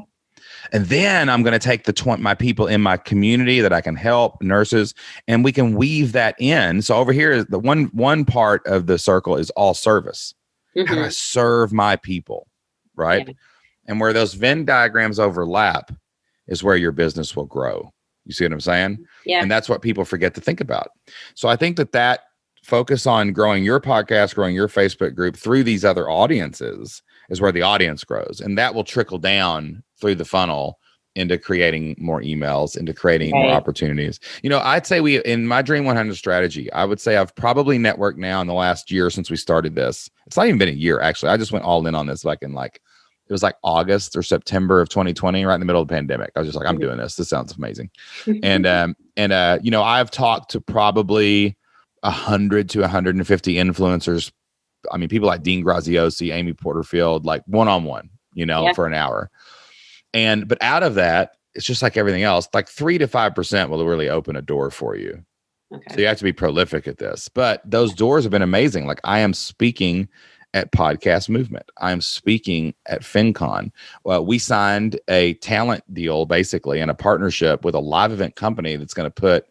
S1: And then I'm going to take my people in my community that I can help, nurses, and we can weave that in. So over here is the one part of the circle is all service. Mm-hmm. How do I serve my people, right? Yeah. And where those Venn diagrams overlap is where your business will grow. You see what I'm saying?
S2: Yeah.
S1: And that's what people forget to think about. So I think that focus on growing your podcast, growing your Facebook group through these other audiences is where the audience grows. And that will trickle down through the funnel into creating more emails, into creating more opportunities. I'd say in my Dream 100 strategy, I would say I've probably networked now in the last year since we started this. It's not even been a year, actually. I just went all in on this back in like It was like August or September of 2020, right in the middle of the pandemic. I was just like, I'm doing this. This sounds amazing. And I've talked to probably 100 to 150 influencers. I mean, people like Dean Graziosi, Amy Porterfield, like one-on-one, for an hour. But out of that, it's just like everything else, like 3 to 5% will really open a door for you. Okay. So you have to be prolific at this, but those doors have been amazing. Like I am speaking at Podcast Movement. I'm speaking at FinCon. Well, we signed a talent deal basically and a partnership with a live event company that's going to put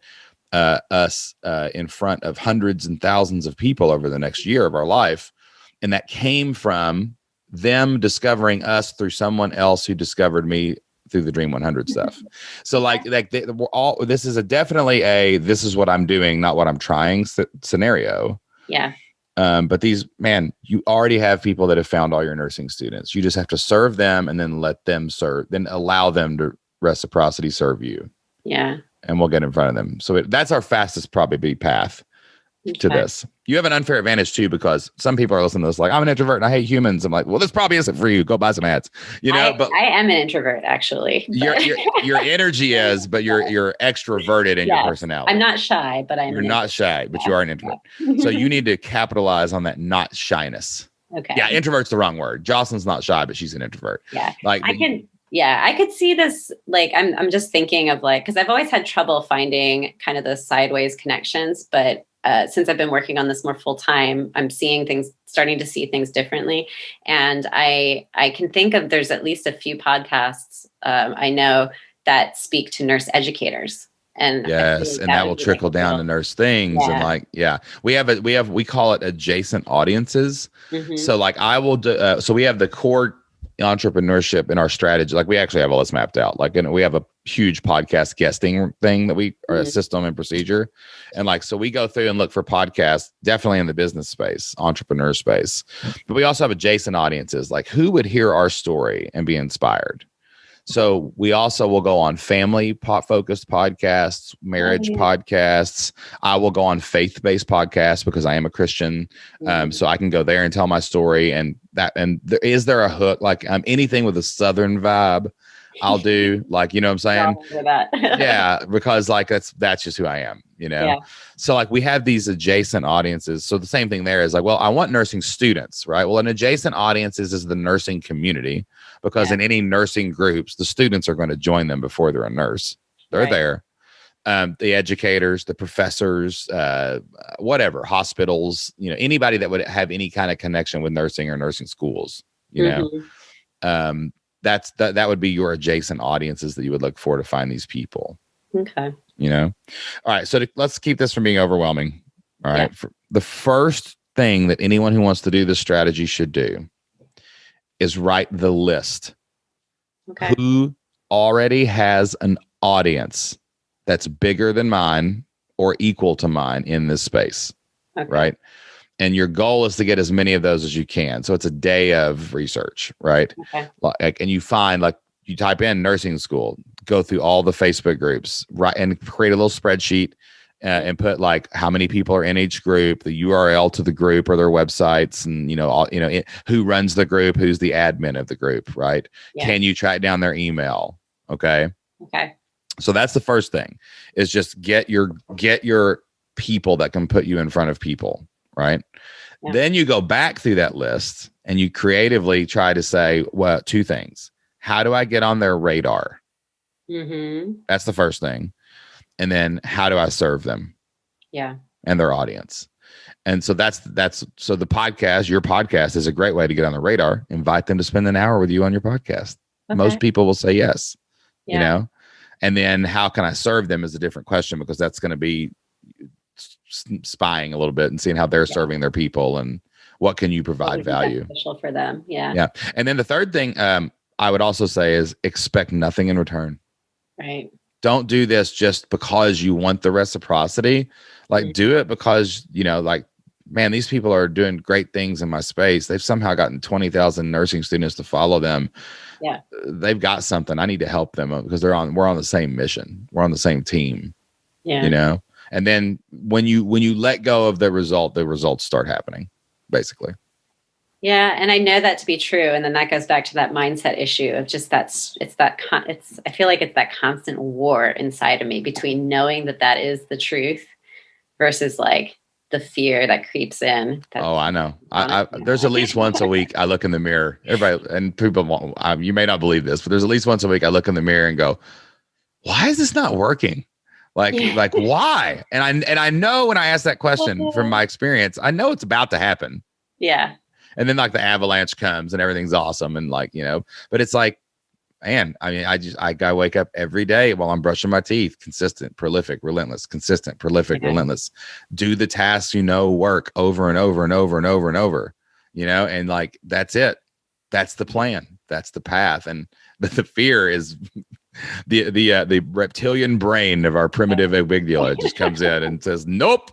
S1: us in front of hundreds and thousands of people over the next year of our life. And that came from them discovering us through someone else who discovered me through the Dream 100 stuff. So we're all, this is definitely this is what I'm doing, not what I'm trying scenario.
S2: Yeah.
S1: But you already have people that have found all your nursing students. You just have to serve them and then let them serve, then allow them to reciprocity serve you.
S2: Yeah.
S1: And we'll get in front of them. So that's our fastest probably path to this. You have an unfair advantage too, because some people are listening to this like, I'm an introvert and I hate humans. I'm like, well, this probably isn't for you. Go buy some ads.
S2: But I am an introvert actually.
S1: Your energy is, but you're extroverted in your personality.
S2: I'm not shy, but you're
S1: not shy, but you are an introvert. So you need to capitalize on that not shyness.
S2: Okay.
S1: Yeah, introvert's the wrong word. Jocelyn's not shy, but she's an introvert.
S2: Yeah. I could see this, like, I'm just thinking of because I've always had trouble finding kind of the sideways connections, but since I've been working on this more full time, I'm starting to see things differently. And I can think of, there's at least a few podcasts I know that speak to nurse educators. And
S1: yes, and that will trickle down to nurse things. Yeah. And we call it adjacent audiences. Mm-hmm. So I will do, so we have the core entrepreneurship in our strategy. Like we actually have all this mapped out. We have a huge podcast guesting thing that we are a system and procedure. And so we go through and look for podcasts, definitely in the business space, entrepreneur space. But we also have adjacent audiences, like who would hear our story and be inspired. So we also will go on family focused podcasts, marriage podcasts. I will go on faith-based podcasts because I am a Christian. So I can go there and tell my story is there a hook? Anything with a Southern vibe, I'll do, you know what I'm saying? Yeah, because that's just who I am, Yeah. So we have these adjacent audiences. So the same thing there is I want nursing students, right? Well, an adjacent audiences is the nursing community, because in any nursing groups, the students are going to join them before they're a nurse. They're there. The educators, the professors, whatever, hospitals, anybody that would have any kind of connection with nursing or nursing schools, that would be your adjacent audiences that you would look for to find these people.
S2: Okay.
S1: All right. So let's keep this from being overwhelming. All right. Yeah. The first thing that anyone who wants to do this strategy should do is write the list.
S2: Okay.
S1: Who already has an audience that's bigger than mine or equal to mine in this space. Okay. Right. And your goal is to get as many of those as you can. So it's a day of research, right? Okay. And you find, you type in nursing school, go through all the Facebook groups, right, and create a little spreadsheet and put how many people are in each group, the URL to the group or their websites, and who runs the group, who's the admin of the group, right? Yeah. Can you track down their email? Okay. So that's the first thing, is just get your people that can put you in front of people. Right. Yeah. Then you go back through that list and you creatively try to say, well, two things. How do I get on their radar? Mm-hmm. That's the first thing. And then how do I serve them?
S2: Yeah.
S1: And their audience. And so so the podcast, your podcast, is a great way to get on the radar. Invite them to spend an hour with you on your podcast. Okay. Most people will say yes, and then how can I serve them is a different question, because that's going to be spying a little bit and seeing how they're serving their people and what can you provide value
S2: beneficial for them.
S1: Yeah. And then the third thing I would also say is expect nothing in return.
S2: Right.
S1: Don't do this just because you want the reciprocity. Do it because, man, these people are doing great things in my space. They've somehow gotten 20,000 nursing students to follow them.
S2: Yeah.
S1: They've got something. I need to help them because we're on the same mission. We're on the same team.
S2: Yeah.
S1: And then when you let go of the results start happening, basically.
S2: Yeah, and I know that to be true, and then that goes back to that mindset issue of just I feel like it's that constant war inside of me between knowing that that is the truth versus like the fear that creeps in.
S1: Oh, I know. There's at least once a week I look in the mirror. Everybody and people won't, you may not believe this, but there's at least once a week I look in the mirror and go, why is this not working? Like why? And I know when I ask that question from my experience, I know it's about to happen.
S2: Yeah.
S1: And then like the avalanche comes and everything's awesome. And like, but it's like, man, I mean, I gotta wake up every day while I'm brushing my teeth, consistent, prolific, relentless, consistent, prolific, relentless, do the tasks, work over and over and over and over and over, and like, that's it. That's the plan. That's the path. And but the fear is the reptilian brain of our primitive amygdala just comes in and says, nope,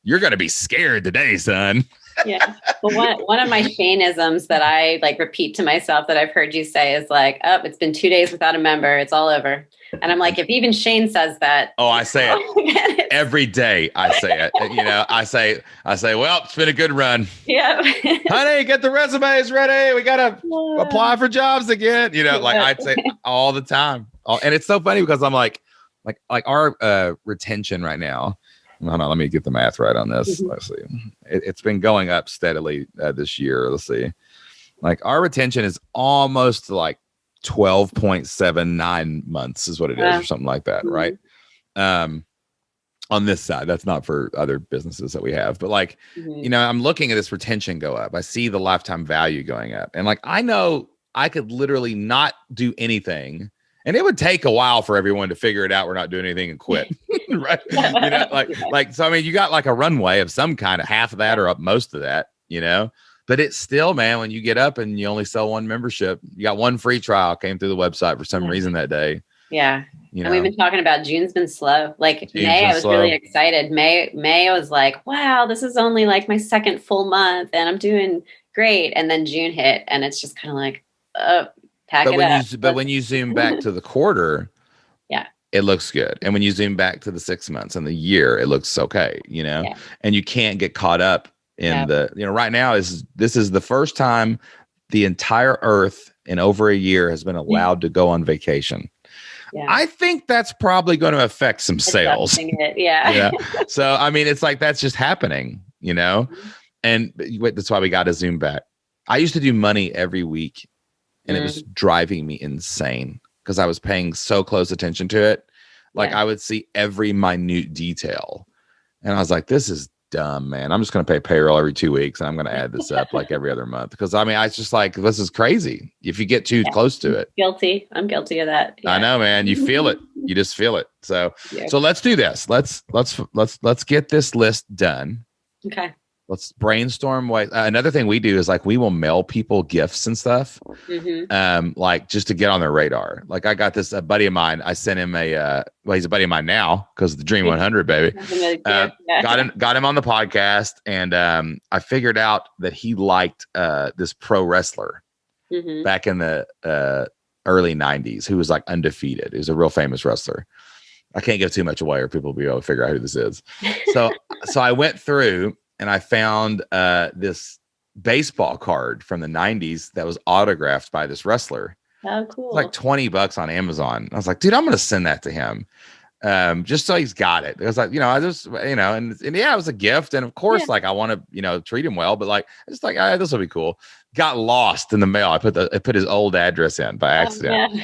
S1: you're going to be scared today, son.
S2: Yeah. Well, one of my Shaneisms that I like repeat to myself that I've heard you say is like, oh, it's been 2 days without a member. It's all over. And I'm like, if even Shane says that.
S1: Oh, I say it every day. I say it, I say, well, it's been a good run.
S2: Yeah.
S1: Honey, get the resumes ready. We got to apply for jobs again. Like I'd say all the time. And it's so funny because I'm like our retention right now. Hold on, let me get the math right on this. Let's see. It's been going up steadily this year. Let's see. Like our retention is almost like 12.79 months is what it is, or something like that, right? On this side, that's not for other businesses that we have, but like, I'm looking at this retention go up. I see the lifetime value going up, and like I know I could literally not do anything. And it would take a while for everyone to figure it out. We're not doing anything and quit. Right. So, I mean, you got like a runway of some kind of half of that or up most of that, but it's still, man, when you get up and you only sell one membership, you got one free trial came through the website for some reason that day.
S2: Yeah. And we've been talking about June's been slow. Like May, I was really excited. May, I was like, wow, this is only like my second full month and I'm doing great. And then June hit and it's just kind of like,
S1: but when you zoom back to the quarter, it looks good. And when you zoom back to the 6 months and the year, it looks okay, and you can't get caught up in right now this is the first time the entire earth in over a year has been allowed to go on vacation. Yeah. I think that's probably going to affect some sales. So, I mean, it's like, that's just happening, and that's why we got to zoom back. I used to do money every week. And it was driving me insane because I was paying so close attention to it. Like I would see every minute detail. And I was like, this is dumb, man. I'm just going to pay payroll every 2 weeks. And I'm going to add this up like every other month. Because I mean, I was just like, this is crazy. If you get too close to it.
S2: Guilty. I'm guilty of that.
S1: Yeah. I know, man. You feel it. You just feel it. So let's do this. Let's get this list done.
S2: Okay.
S1: Let's brainstorm ways. Another thing we do is like we will mail people gifts and stuff, like just to get on their radar. Like I got this a buddy of mine. I sent him he's a buddy of mine now because of the Dream 100, baby. Got him on the podcast, and I figured out that he liked this pro wrestler back in the early 90s who was like undefeated. He was a real famous wrestler. I can't give too much away, or people will be able to figure out who this is. So I went through. And I found this baseball card from the 90s that was autographed by this wrestler.
S2: Oh, cool.
S1: It's like $20 on Amazon. I was like, dude, I'm going to send that to him. Just so he's got it. It was like, I just, and yeah, it was a gift. And of course, like I want to, treat him well, but like, it's like, this will be cool. Got lost in the mail. I put his old address in by accident. Oh,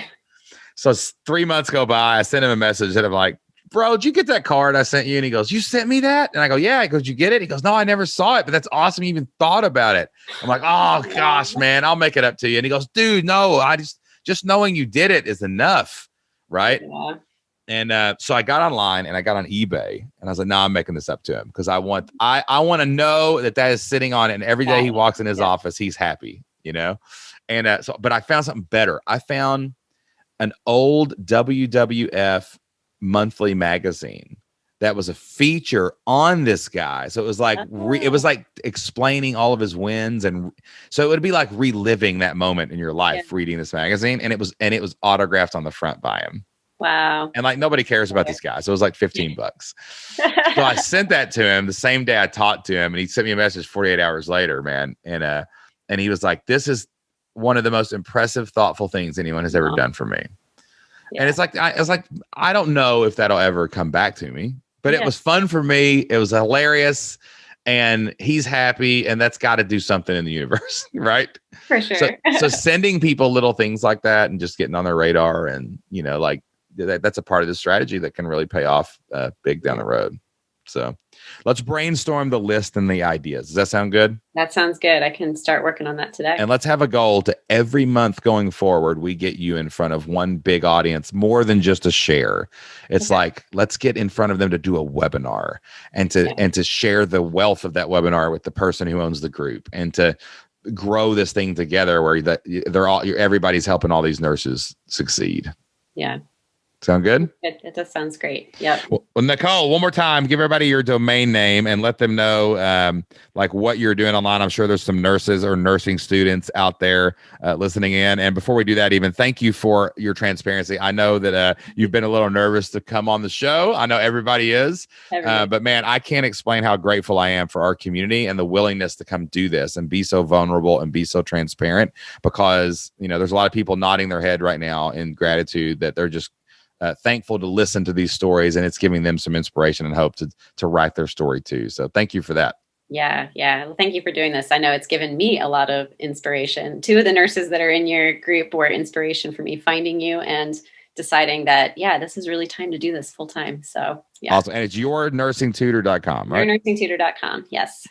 S1: so 3 months go by. I sent him a message and I'm like, bro, did you get that card I sent you? And he goes, you sent me that? And I go, yeah. He goes, you get it? He goes, no, I never saw it, but that's awesome. You even thought about it. I'm like, oh gosh, man, I'll make it up to you. And he goes, dude, no, I just knowing you did it is enough. Right. Yeah. And so I got online and I got on eBay and I was like, no, I'm making this up to him because I want to know that is sitting on it. And every day he walks in his office, he's happy, And but I found something better. I found an old WWF monthly magazine that was a feature on this guy. So it was like it was like explaining all of his wins, and so it would be like reliving that moment in your life reading this magazine, and it was autographed on the front by him.
S2: Wow.
S1: And like nobody cares about this guy, so it was like $15. So I sent that to him the same day I talked to him, and he sent me a message 48 hours later, man, and And he was like, this is one of the most impressive, thoughtful things anyone has ever done for me. Yeah. And it's like, I don't know if that'll ever come back to me, but it was fun for me. It was hilarious. And he's happy, and that's got to do something in the universe, right?
S2: For sure.
S1: So sending people little things like that and just getting on their radar, and like that's a part of the strategy that can really pay off big down the road. So let's brainstorm the list and the ideas. Does that sound good?
S2: That sounds good. I can start working on that today.
S1: And let's have a goal to every month going forward, we get you in front of one big audience, more than just a share. It's like, let's get in front of them to do a webinar and to share the wealth of that webinar with the person who owns the group, and to grow this thing together where everybody's helping all these nurses succeed.
S2: Yeah.
S1: Sound good?
S2: It just sounds great. Yep.
S1: Well, Nicole, one more time, give everybody your domain name and let them know like what you're doing online. I'm sure there's some nurses or nursing students out there listening in. And before we do that, even thank you for your transparency. I know that you've been a little nervous to come on the show. I know everybody is. But man, I can't explain how grateful I am for our community and the willingness to come do this and be so vulnerable and be so transparent, because there's a lot of people nodding their head right now in gratitude that they're just thankful to listen to these stories, and it's giving them some inspiration and hope to write their story too. So thank you for that.
S2: Yeah. Well, thank you for doing this. I know it's given me a lot of inspiration. 2 of the nurses that are in your group were inspiration for me finding you and deciding that, this is really time to do this full time. So yeah.
S1: Awesome. And it's yournursingtutor.com, right?
S2: Yournursingtutor.com. Yes.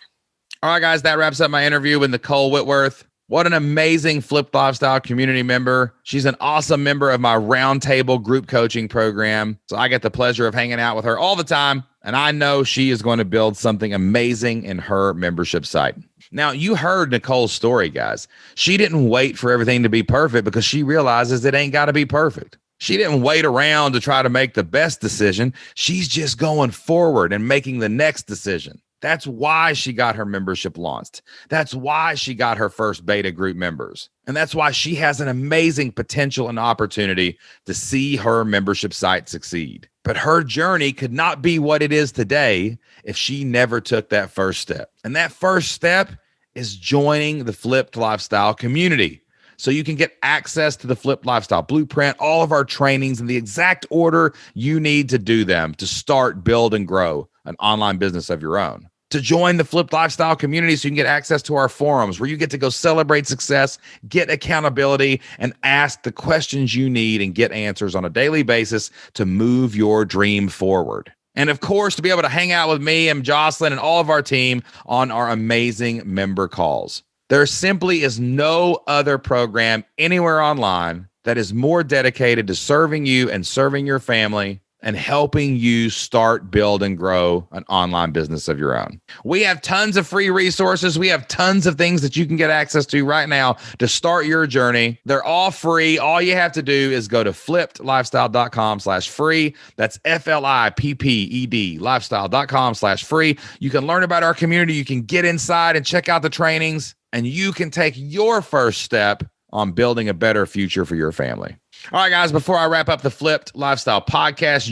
S1: All right, guys, that wraps up my interview with Nicole Whitworth. What an amazing Flipped Lifestyle community member. She's an awesome member of my Roundtable group coaching program. So I get the pleasure of hanging out with her all the time. And I know she is going to build something amazing in her membership site. Now, you heard Nicole's story, guys. She didn't wait for everything to be perfect because she realizes it ain't got to be perfect. She didn't wait around to try to make the best decision. She's just going forward and making the next decision. That's why she got her membership launched. That's why she got her first beta group members. And that's why she has an amazing potential and opportunity to see her membership site succeed. But her journey could not be what it is today if she never took that first step. And that first step is joining the Flipped Lifestyle community. So you can get access to the Flipped Lifestyle Blueprint, all of our trainings in the exact order you need to do them to start, build, and grow an online business of your own. To join the Flipped Lifestyle community so you can get access to our forums where you get to go celebrate success, get accountability, and ask the questions you need and get answers on a daily basis to move your dream forward. And of course, to be able to hang out with me and Jocelyn and all of our team on our amazing member calls. There simply is no other program anywhere online that is more dedicated to serving you and serving your family and helping you start, build, and grow an online business of your own. We have tons of free resources. We have tons of things that you can get access to right now to start your journey. They're all free. All you have to do is go to flippedlifestyle.com/free. That's FLIPPED lifestyle.com/free. You can learn about our community. You can get inside and check out the trainings, and you can take your first step on building a better future for your family. All right, guys, before I wrap up the Flipped Lifestyle podcast,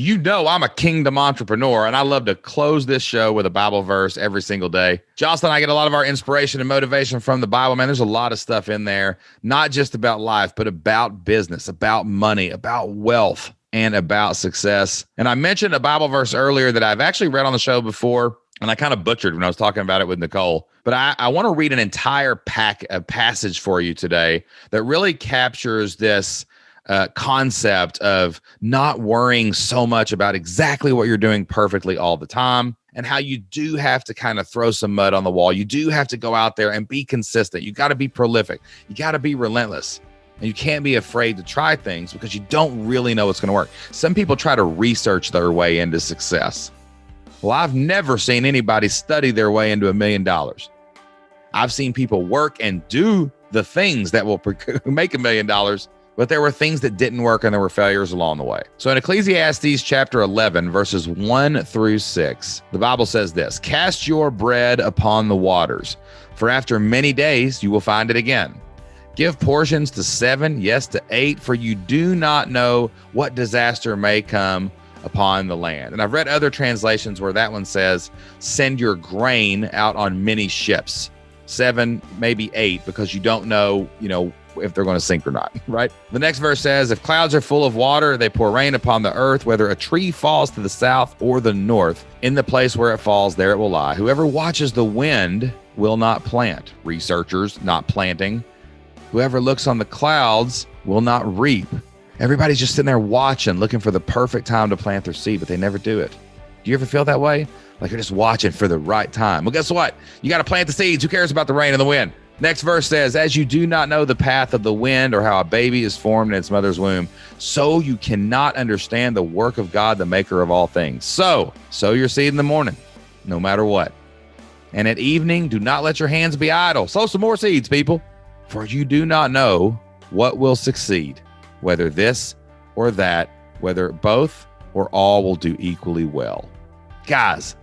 S1: I'm a kingdom entrepreneur, and I love to close this show with a Bible verse every single day. Jocelyn and I get a lot of our inspiration and motivation from the Bible. Man, there's a lot of stuff in there, not just about life, but about business, about money, about wealth, and about success. And I mentioned a Bible verse earlier that I've actually read on the show before, and I kind of butchered when I was talking about it with Nicole. But I want to read an entire passage for you today that really captures this concept of not worrying so much about exactly what you're doing perfectly all the time, and how you do have to kind of throw some mud on the wall. You do have to go out there and be consistent. You got to be prolific. You got to be relentless. And you can't be afraid to try things because you don't really know what's going to work. Some people try to research their way into success. Well, I've never seen anybody study their way into $1 million. I've seen people work and do the things that will make $1 million, but there were things that didn't work and there were failures along the way. So in Ecclesiastes chapter 11, verses 1-6, the Bible says this: "Cast your bread upon the waters, for after many days you will find it again. Give portions to 7, yes, to 8, for you do not know what disaster may come upon the land." And I've read other translations where that one says, "Send your grain out on many ships." 7, maybe 8, because you don't know, if they're going to sink or not, right? The next verse says, if clouds are full of water, they pour rain upon the earth, whether a tree falls to the south or the north, in the place where it falls, there it will lie. Whoever watches the wind will not plant. Researchers not planting. Whoever looks on the clouds will not reap. Everybody's just sitting there watching, looking for the perfect time to plant their seed, but they never do it. Do you ever feel that way? Like you're just watching for the right time. Well, guess what? You got to plant the seeds. Who cares about the rain and the wind? Next verse says, as you do not know the path of the wind or how a baby is formed in its mother's womb, so you cannot understand the work of God, the maker of all things. So, sow your seed in the morning, no matter what. And at evening, do not let your hands be idle. Sow some more seeds, people. For you do not know what will succeed, whether this or that, whether both or all will do equally well. Guys,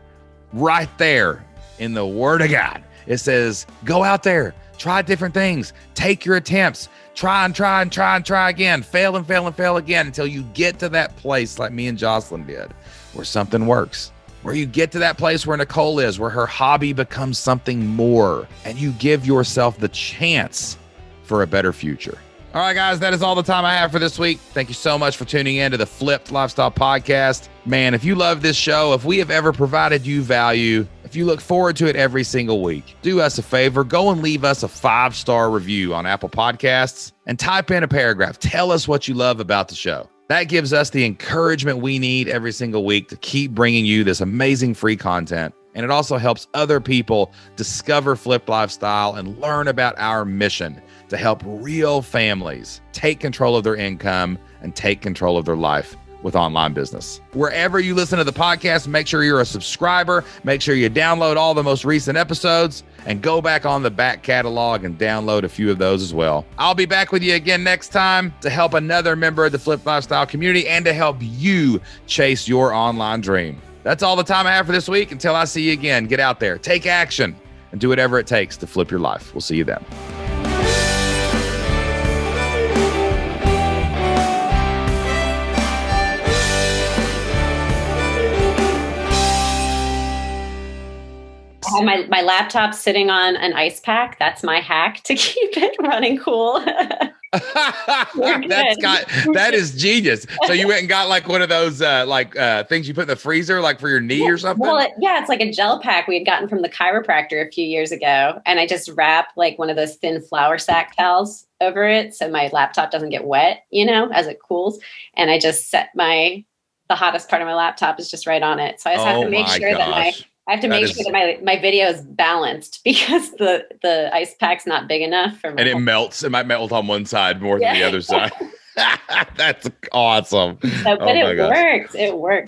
S1: right there in the Word of God, it says, go out there. Try different things. Take your attempts. Try and try and try and try again. Fail and fail and fail again until you get to that place like me and Jocelyn did, where something works. Where you get to that place where Nicole is, where her hobby becomes something more, and you give yourself the chance for a better future. All right, guys, that is all the time I have for this week. Thank you so much for tuning in to the Flipped Lifestyle Podcast. Man, if you love this show, if we have ever provided you value, if you look forward to it every single week, do us a favor, go and leave us a 5-star review on Apple Podcasts and type in a paragraph. Tell us what you love about the show. That gives us the encouragement we need every single week to keep bringing you this amazing free content. And it also helps other people discover Flipped Lifestyle and learn about our mission to help real families take control of their income and take control of their life with online business. Wherever you listen to the podcast, make sure you're a subscriber. Make sure you download all the most recent episodes and go back on the back catalog and download a few of those as well. I'll be back with you again next time to help another member of the Flipped Lifestyle community and to help you chase your online dream. That's all the time I have for this week. Until I see you again, get out there, take action, and do whatever it takes to flip your life. We'll see you then.
S2: I have my laptop sitting on an ice pack. That's my hack to keep it running cool.
S1: That is genius. So you went and got like one of those things you put in the freezer, like for your knee or something?
S2: Well, it's like a gel pack we had gotten from the chiropractor a few years ago. And I just wrap like one of those thin flour sack towels over it so my laptop doesn't get wet, as it cools. And I just set the hottest part of my laptop is just right on it. So I just have to make sure that my video is balanced because the ice pack's not big enough for me.
S1: And it melts. It might melt on one side more than the other side. That's awesome.
S2: But it works. It works.